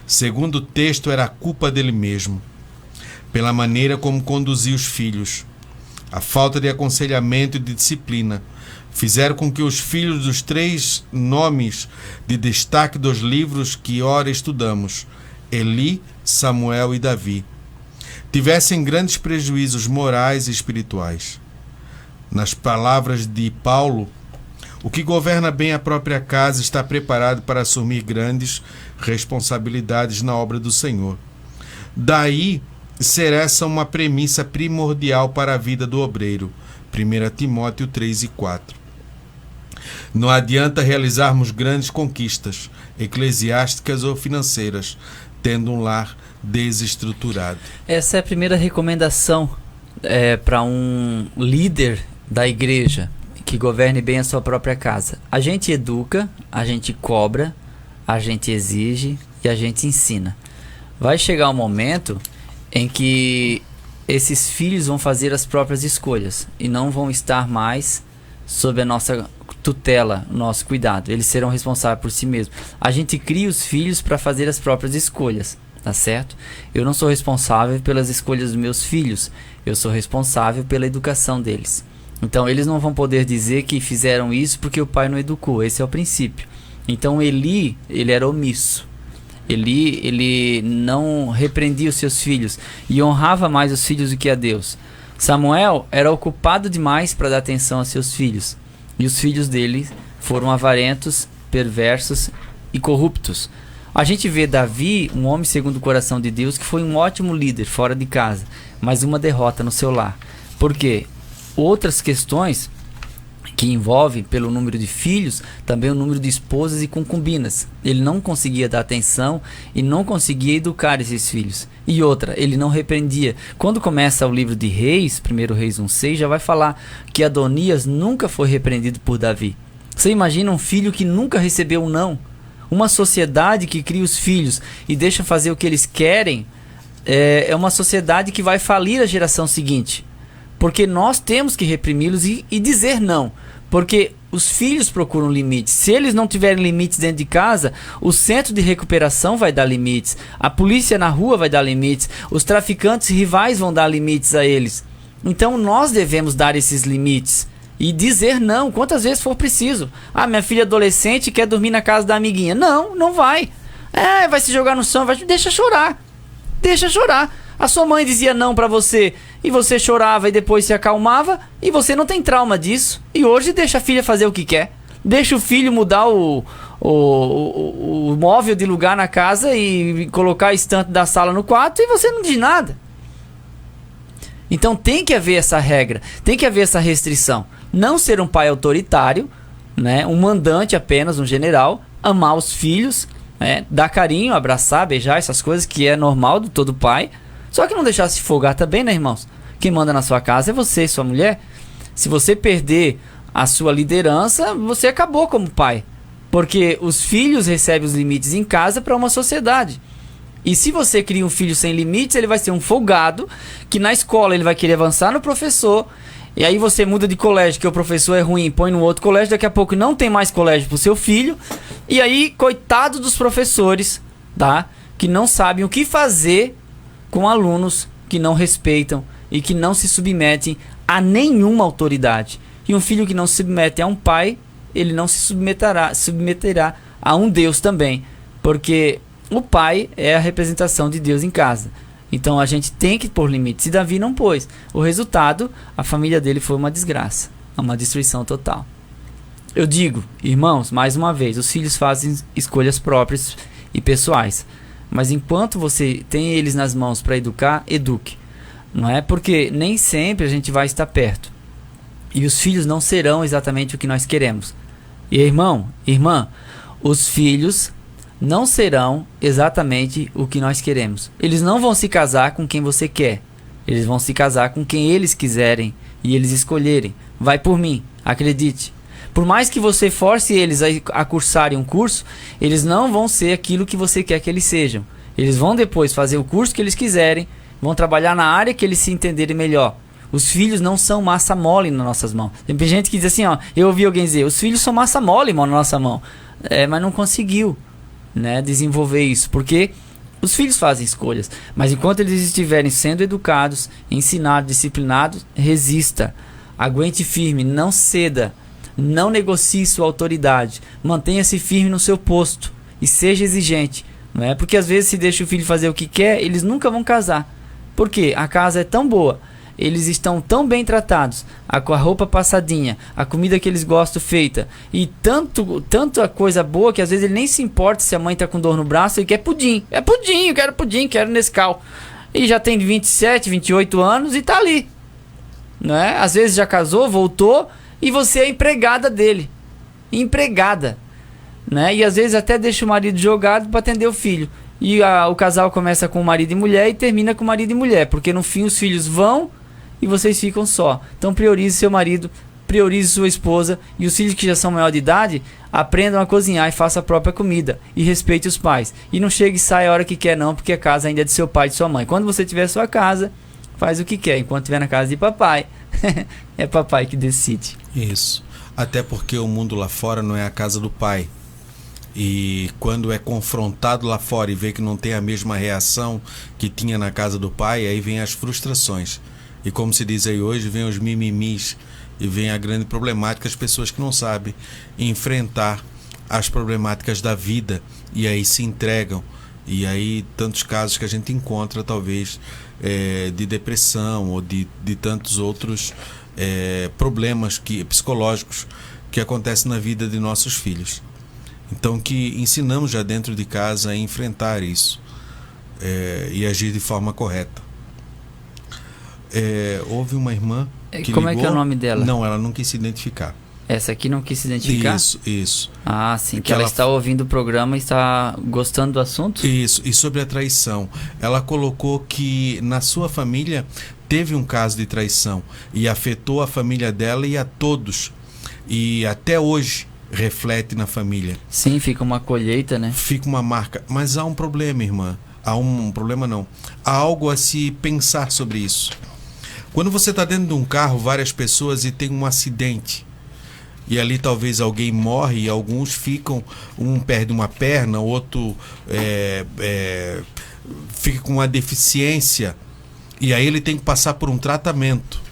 Speaker 5: segundo o texto, era a culpa dele mesmo, pela maneira como conduzia os filhos. A falta de aconselhamento e de disciplina fizeram com que os filhos dos 3 nomes de destaque dos livros que ora estudamos, Eli, Samuel e Davi, tivessem grandes prejuízos morais e espirituais. Nas palavras de Paulo, o que governa bem a própria casa está preparado para assumir grandes responsabilidades na obra do Senhor. Daí ser essa uma premissa primordial para a vida do obreiro. 1 Timóteo 3 e 4. Não adianta realizarmos grandes conquistas eclesiásticas ou financeiras, tendo um lar desestruturado.
Speaker 7: Essa é a primeira recomendação para um líder da igreja que governe bem a sua própria casa. A gente educa, a gente cobra, a gente exige e a gente ensina. Vai chegar um momento em que esses filhos vão fazer as próprias escolhas e não vão estar mais sob a nossa tutela, nosso cuidado. Eles serão responsáveis por si mesmos. A gente cria os filhos para fazer as próprias escolhas, tá certo? Eu não sou responsável pelas escolhas dos meus filhos, eu sou responsável pela educação deles. Então eles não vão poder dizer que fizeram isso porque o pai não educou. Esse é o princípio. Então Eli, ele era omisso. Ele não repreendia os seus filhos e honrava mais os filhos do que a Deus. Samuel era ocupado demais para dar atenção a seus filhos. E os filhos dele foram avarentos, perversos e corruptos. A gente vê Davi, um homem segundo o coração de Deus, que foi um ótimo líder fora de casa, mas uma derrota no seu lar. Por quê? Outras questões que envolvem, pelo número de filhos, também o número de esposas e concubinas. Ele não conseguia dar atenção e não conseguia educar esses filhos. E outra, ele não repreendia. Quando começa o livro de Reis, 1 Reis 1:6, já vai falar que Adonias nunca foi repreendido por Davi. Você imagina um filho que nunca recebeu um não? Uma sociedade que cria os filhos e deixa fazer o que eles querem, é uma sociedade que vai falir a geração seguinte. Porque nós temos que reprimi-los e dizer não. Porque os filhos procuram limites. Se eles não tiverem limites dentro de casa, o centro de recuperação vai dar limites. A polícia na rua vai dar limites. Os traficantes rivais vão dar limites a eles. Então nós devemos dar esses limites. E dizer não, quantas vezes for preciso. Ah, minha filha adolescente quer dormir na casa da amiguinha. Não, não vai. Vai se jogar no chão, deixa chorar. Deixa chorar. A sua mãe dizia não pra você e você chorava e depois se acalmava e você não tem trauma disso. E hoje deixa a filha fazer o que quer. Deixa o filho mudar o móvel de lugar na casa e colocar a estante da sala no quarto e você não diz nada. Então tem que haver essa regra, tem que haver essa restrição. Não ser um pai autoritário, né, um mandante apenas, um general, amar os filhos, dar carinho, abraçar, beijar, essas coisas que é normal de todo pai. Só que não deixar se folgar também, né, irmãos? Quem manda na sua casa é você e sua mulher. Se você perder a sua liderança, você acabou como pai. Porque os filhos recebem os limites em casa para uma sociedade. E se você cria um filho sem limites, ele vai ser um folgado, que na escola ele vai querer avançar no professor, e aí você muda de colégio, que o professor é ruim, põe no outro colégio, daqui a pouco não tem mais colégio para o seu filho, e aí, coitado dos professores, tá? Que não sabem o que fazer com alunos que não respeitam e que não se submetem a nenhuma autoridade. E um filho que não se submete a um pai, ele não se submeterá a um Deus também, porque o pai é a representação de Deus em casa. Então a gente tem que pôr limites. E Davi não pôs. O resultado, a família dele foi uma desgraça, uma destruição total. Eu digo, irmãos, mais uma vez, os filhos fazem escolhas próprias e pessoais. Mas enquanto você tem eles nas mãos para educar, eduque. Não é? Porque nem sempre a gente vai estar perto. E os filhos não serão exatamente o que nós queremos. E irmão, irmã, os filhos não serão exatamente o que nós queremos. Eles não vão se casar com quem você quer. Eles vão se casar com quem eles quiserem e eles escolherem. Vai por mim, acredite. Por mais que você force eles a cursarem um curso, eles não vão ser aquilo que você quer que eles sejam. Eles vão depois fazer o curso que eles quiserem, vão trabalhar na área que eles se entenderem melhor. Os filhos não são massa mole nas nossas mãos. Tem gente que diz assim, ó, eu ouvi alguém dizer, os filhos são massa mole, irmão, na nossa mão. Mas não conseguiu, né, desenvolver isso, porque os filhos fazem escolhas. Mas enquanto eles estiverem sendo educados, ensinados, disciplinados, resista. Aguente firme, não ceda. Não negocie sua autoridade. Mantenha-se firme no seu posto e seja exigente. Não é? Porque às vezes se deixa o filho fazer o que quer, eles nunca vão casar. Por quê? A casa é tão boa, eles estão tão bem tratados, com a roupa passadinha, a comida que eles gostam feita, e tanta coisa boa que às vezes ele nem se importa se a mãe está com dor no braço, ele quer pudim. É pudim, eu quero pudim, quero Nescau. E já tem 27, 28 anos e está ali. Não é? Às vezes já casou, voltou, e você é empregada dele. Empregada. Né? E às vezes até deixa o marido jogado para atender o filho. E o casal começa com o marido e mulher e termina com o marido e mulher. Porque no fim os filhos vão e vocês ficam só. Então priorize seu marido, priorize sua esposa. E os filhos que já são maior de idade, aprendam a cozinhar e façam a própria comida. E respeite os pais. E não chegue e saia a hora que quer não, porque a casa ainda é de seu pai e de sua mãe. Quando você tiver sua casa, faz o que quer, enquanto estiver na casa de papai. É papai que decide.
Speaker 5: Isso. Até porque o mundo lá fora não é a casa do pai. E quando é confrontado lá fora e vê que não tem a mesma reação que tinha na casa do pai, aí vem as frustrações. E como se diz aí hoje, vem os mimimis e vem a grande problemática, as pessoas que não sabem enfrentar as problemáticas da vida e aí se entregam. E aí tantos casos que a gente encontra, talvez, de depressão ou de tantos outros problemas psicológicos que acontecem na vida de nossos filhos. Então que ensinamos já dentro de casa a enfrentar isso e agir de forma correta. Houve uma irmã que
Speaker 7: Como
Speaker 5: ligou.
Speaker 7: é que é o nome dela?
Speaker 5: Não, ela não quis se identificar.
Speaker 7: Essa aqui não quis se identificar?
Speaker 5: Isso.
Speaker 7: Ah, sim, que
Speaker 5: ela
Speaker 7: ela está ouvindo o programa e está gostando do assunto?
Speaker 5: Isso, e sobre a traição. Ela colocou que na sua família teve um caso de traição e afetou a família dela e a todos. E até hoje reflete na família.
Speaker 7: Sim, fica uma colheita, né?
Speaker 5: Fica uma marca. Mas há um problema, irmã. Há um problema não. Há algo a se pensar sobre isso. Quando você está dentro de um carro, várias pessoas, e tem um acidente, e ali talvez alguém morre e alguns ficam, um perde uma perna, outro fica com uma deficiência, e aí ele tem que passar por um tratamento.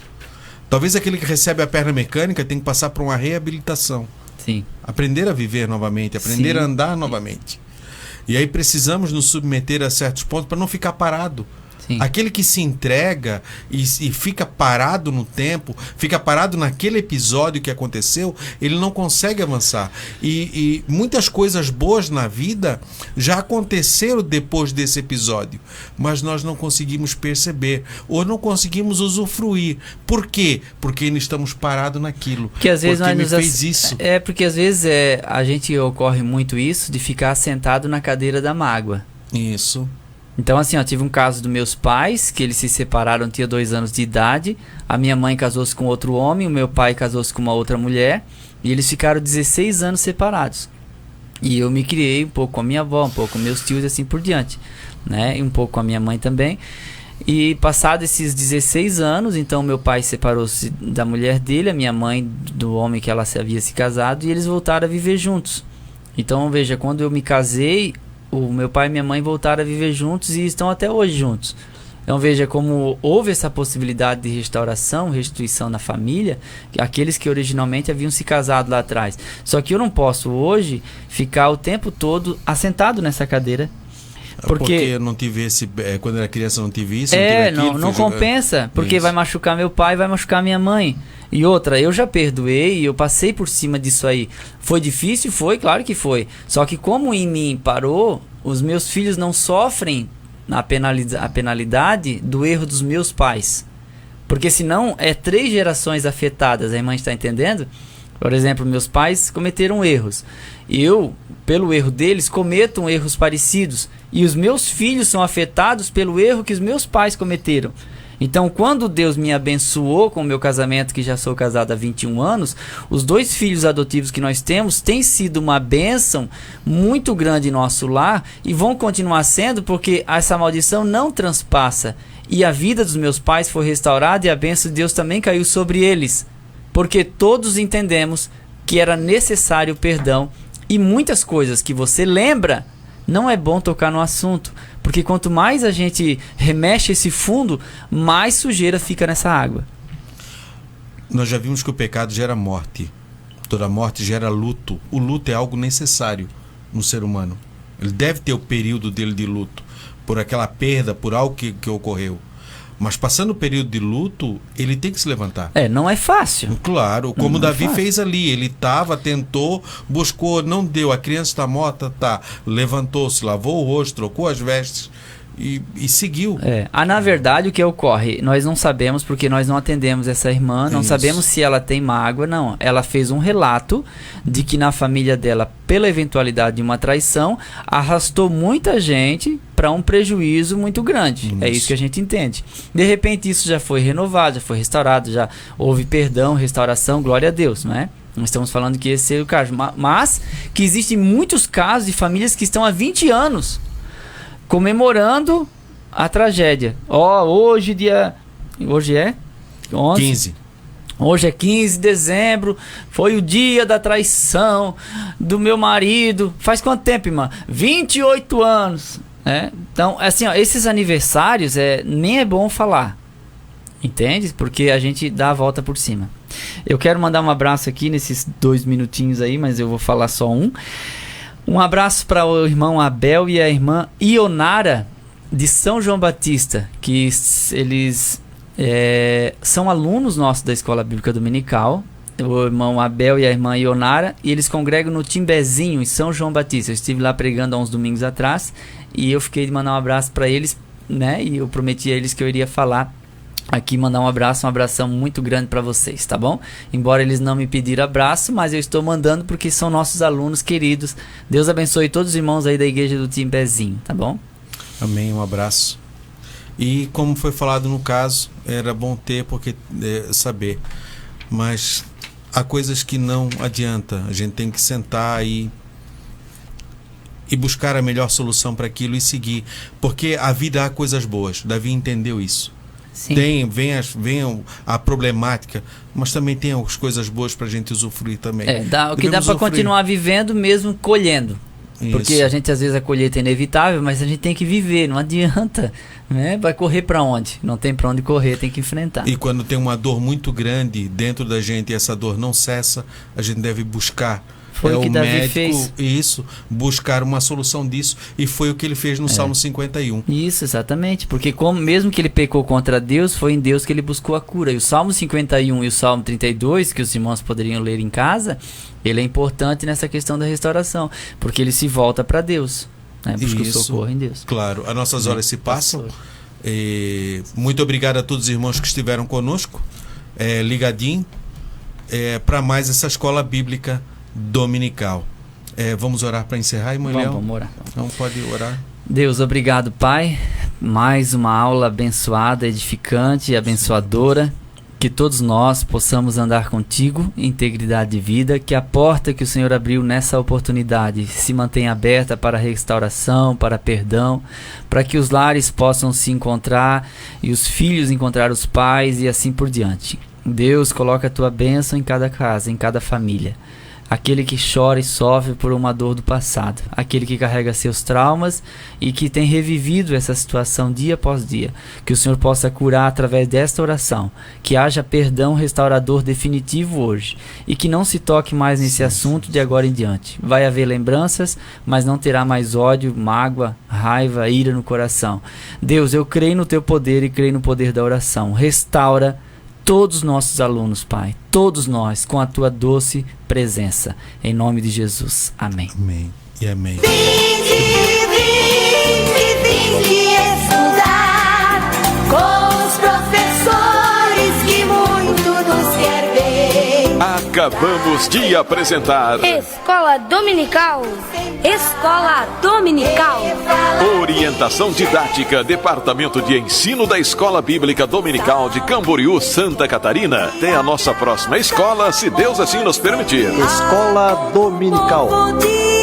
Speaker 5: Talvez aquele que recebe a perna mecânica tem que passar por uma reabilitação.
Speaker 7: Sim.
Speaker 5: Aprender a viver novamente, aprender a andar novamente. E aí precisamos nos submeter a certos pontos para não ficar parado.
Speaker 7: Sim.
Speaker 5: Aquele que se entrega e fica parado no tempo, fica parado naquele episódio que aconteceu, ele não consegue avançar. E muitas coisas boas na vida já aconteceram depois desse episódio, mas nós não conseguimos perceber ou não conseguimos usufruir. Por quê? Porque ainda estamos parados naquilo.
Speaker 7: Porque às vezes
Speaker 5: porque
Speaker 7: nós
Speaker 5: fez isso.
Speaker 7: porque às vezes a gente ocorre muito isso de ficar sentado na cadeira da mágoa.
Speaker 5: Isso.
Speaker 7: Então, assim, eu tive um caso dos meus pais, que eles se separaram, tinha 2 anos de idade. A minha mãe casou-se com outro homem, o meu pai casou-se com uma outra mulher, e eles ficaram 16 anos separados. E eu me criei um pouco com a minha avó, um pouco com meus tios e assim por diante, né? E um pouco com a minha mãe também. E passados esses 16 anos, então meu pai separou-se da mulher dele, a minha mãe do homem que ela havia se casado, e eles voltaram a viver juntos. Então, veja, quando eu me casei, o meu pai e minha mãe voltaram a viver juntos e estão até hoje juntos. Então veja como houve essa possibilidade de restauração, restituição na família, aqueles que originalmente haviam se casado lá atrás. Só que eu não posso hoje ficar o tempo todo assentado nessa cadeira. Porque
Speaker 5: eu não tive esse... quando era criança eu não tive isso, não tive aquilo,
Speaker 7: não compensa, porque
Speaker 5: isso.
Speaker 7: vai machucar meu pai, vai machucar minha mãe. E outra, eu já perdoei, eu passei por cima disso aí. Foi difícil? Foi, claro que foi. Só que como em mim parou, os meus filhos não sofrem a penalidade do erro dos meus pais. Porque senão 3 gerações afetadas, a irmã está entendendo? Por exemplo, meus pais cometeram erros. Eu, pelo erro deles, cometo erros parecidos. E os meus filhos são afetados pelo erro que os meus pais cometeram. Então, quando Deus me abençoou com o meu casamento, que já sou casado há 21 anos, os 2 filhos adotivos que nós temos têm sido uma bênção muito grande em nosso lar e vão continuar sendo, porque essa maldição não transpassa. E a vida dos meus pais foi restaurada e a bênção de Deus também caiu sobre eles. Porque todos entendemos que era necessário perdão e muitas coisas que você lembra, não é bom tocar no assunto. Porque quanto mais a gente remexe esse fundo, mais sujeira fica nessa água.
Speaker 5: Nós já vimos que o pecado gera morte. Toda morte gera luto. O luto é algo necessário no ser humano. Ele deve ter o período dele de luto por aquela perda, por algo que ocorreu. Mas passando o período de luto, ele tem que se levantar.
Speaker 7: Não é fácil.
Speaker 5: Claro, como
Speaker 7: não
Speaker 5: Davi
Speaker 7: é fácil.
Speaker 5: fez ali. Ele tentou, buscou, não deu. A criança está morta, levantou-se, lavou o rosto, trocou as vestes e seguiu.
Speaker 7: Na verdade, o que ocorre? Nós não sabemos, porque nós não atendemos essa irmã, não sabemos se ela tem mágoa, não. Ela fez um relato de que na família dela, pela eventualidade de uma traição, arrastou muita gente para um prejuízo muito grande.
Speaker 5: Isso.
Speaker 7: É isso que a gente entende. De repente isso já foi renovado, já foi restaurado, já houve perdão, restauração, glória a Deus, não é? Não estamos falando que esse é o caso, mas que existem muitos casos de famílias que estão há 20 anos comemorando a tragédia. Hoje, dia Hoje é 11?
Speaker 5: 15.
Speaker 7: Hoje é 15 de dezembro, foi o dia da traição do meu marido. Faz quanto tempo, irmã? 28 anos. Então, assim, ó, esses aniversários nem é bom falar. Entende? Porque a gente dá a volta por cima. Eu quero mandar um abraço aqui nesses 2 minutinhos aí, mas eu vou falar só um. Um abraço para o irmão Abel e a irmã Ionara de São João Batista, que eles são alunos nossos da Escola Bíblica Dominical. O irmão Abel e a irmã Ionara, e eles congregam no Timbezinho, em São João Batista. Eu estive lá pregando há uns domingos atrás e eu fiquei de mandar um abraço para eles, né? E eu prometi a eles que eu iria falar aqui, mandar um abração muito grande para vocês, tá bom? Embora eles não me pediram abraço, mas eu estou mandando porque são nossos alunos queridos. Deus abençoe todos os irmãos aí da igreja do Timbezinho, tá bom?
Speaker 5: Amém, um abraço. E como foi falado no caso, era bom ter, porque saber, mas há coisas que não adianta, a gente tem que sentar e buscar a melhor solução para aquilo e seguir, porque a vida há coisas boas. Davi entendeu isso.
Speaker 7: Sim.
Speaker 5: Vem a problemática, mas também tem as coisas boas para a gente usufruir também.
Speaker 7: O que dá para continuar vivendo mesmo colhendo. Porque
Speaker 5: Isso.
Speaker 7: a gente, às vezes, a colheita é inevitável, mas a gente tem que viver, não adianta, né? Vai correr para onde? Não tem para onde correr, tem que enfrentar.
Speaker 5: E quando tem uma dor muito grande dentro da gente e essa dor não cessa, a gente deve buscar.
Speaker 7: Foi o que Davi
Speaker 5: médico,
Speaker 7: fez.
Speaker 5: Isso, buscar uma solução disso, e foi o que ele fez no Salmo 51.
Speaker 7: Isso, exatamente, porque mesmo que ele pecou contra Deus, foi em Deus que ele buscou a cura. E o Salmo 51 e o Salmo 32, que os irmãos poderiam ler em casa, ele é importante nessa questão da restauração, porque ele se volta para Deus, né? Busca o socorro em Deus.
Speaker 5: Claro, as nossas horas se passam. Muito obrigado a todos os irmãos que estiveram conosco, ligadinho, para mais essa escola bíblica dominical. Vamos orar para encerrar, irmão Léo?
Speaker 7: Vamos orar.
Speaker 5: Então pode orar.
Speaker 7: Deus, obrigado, Pai. Mais uma aula abençoada, edificante e abençoadora. Que todos nós possamos andar contigo em integridade de vida, que a porta que o Senhor abriu nessa oportunidade se mantenha aberta para restauração, para perdão, para que os lares possam se encontrar e os filhos encontrar os pais e assim por diante. Deus, coloca a tua bênção em cada casa, em cada família. Aquele que chora e sofre por uma dor do passado, aquele que carrega seus traumas e que tem revivido essa situação dia após dia, que o Senhor possa curar através desta oração, que haja perdão restaurador definitivo hoje e que não se toque mais nesse assunto de agora em diante. Vai haver lembranças, mas não terá mais ódio, mágoa, raiva, ira no coração. Deus, eu creio no teu poder e creio no poder da oração. Restaura todos os nossos alunos, Pai, todos nós, com a tua doce presença. Em nome de Jesus. Amém.
Speaker 5: Amém e amém.
Speaker 2: Vinde estudar com os professores que muito nos quer ver.
Speaker 1: Acabamos de apresentar
Speaker 3: Escola Dominical. Escola Dominical.
Speaker 1: Orientação Didática, Departamento de Ensino da Escola Bíblica Dominical de Camboriú, Santa Catarina. Até a nossa próxima escola, se Deus assim nos permitir.
Speaker 4: Escola Dominical.
Speaker 2: Povo de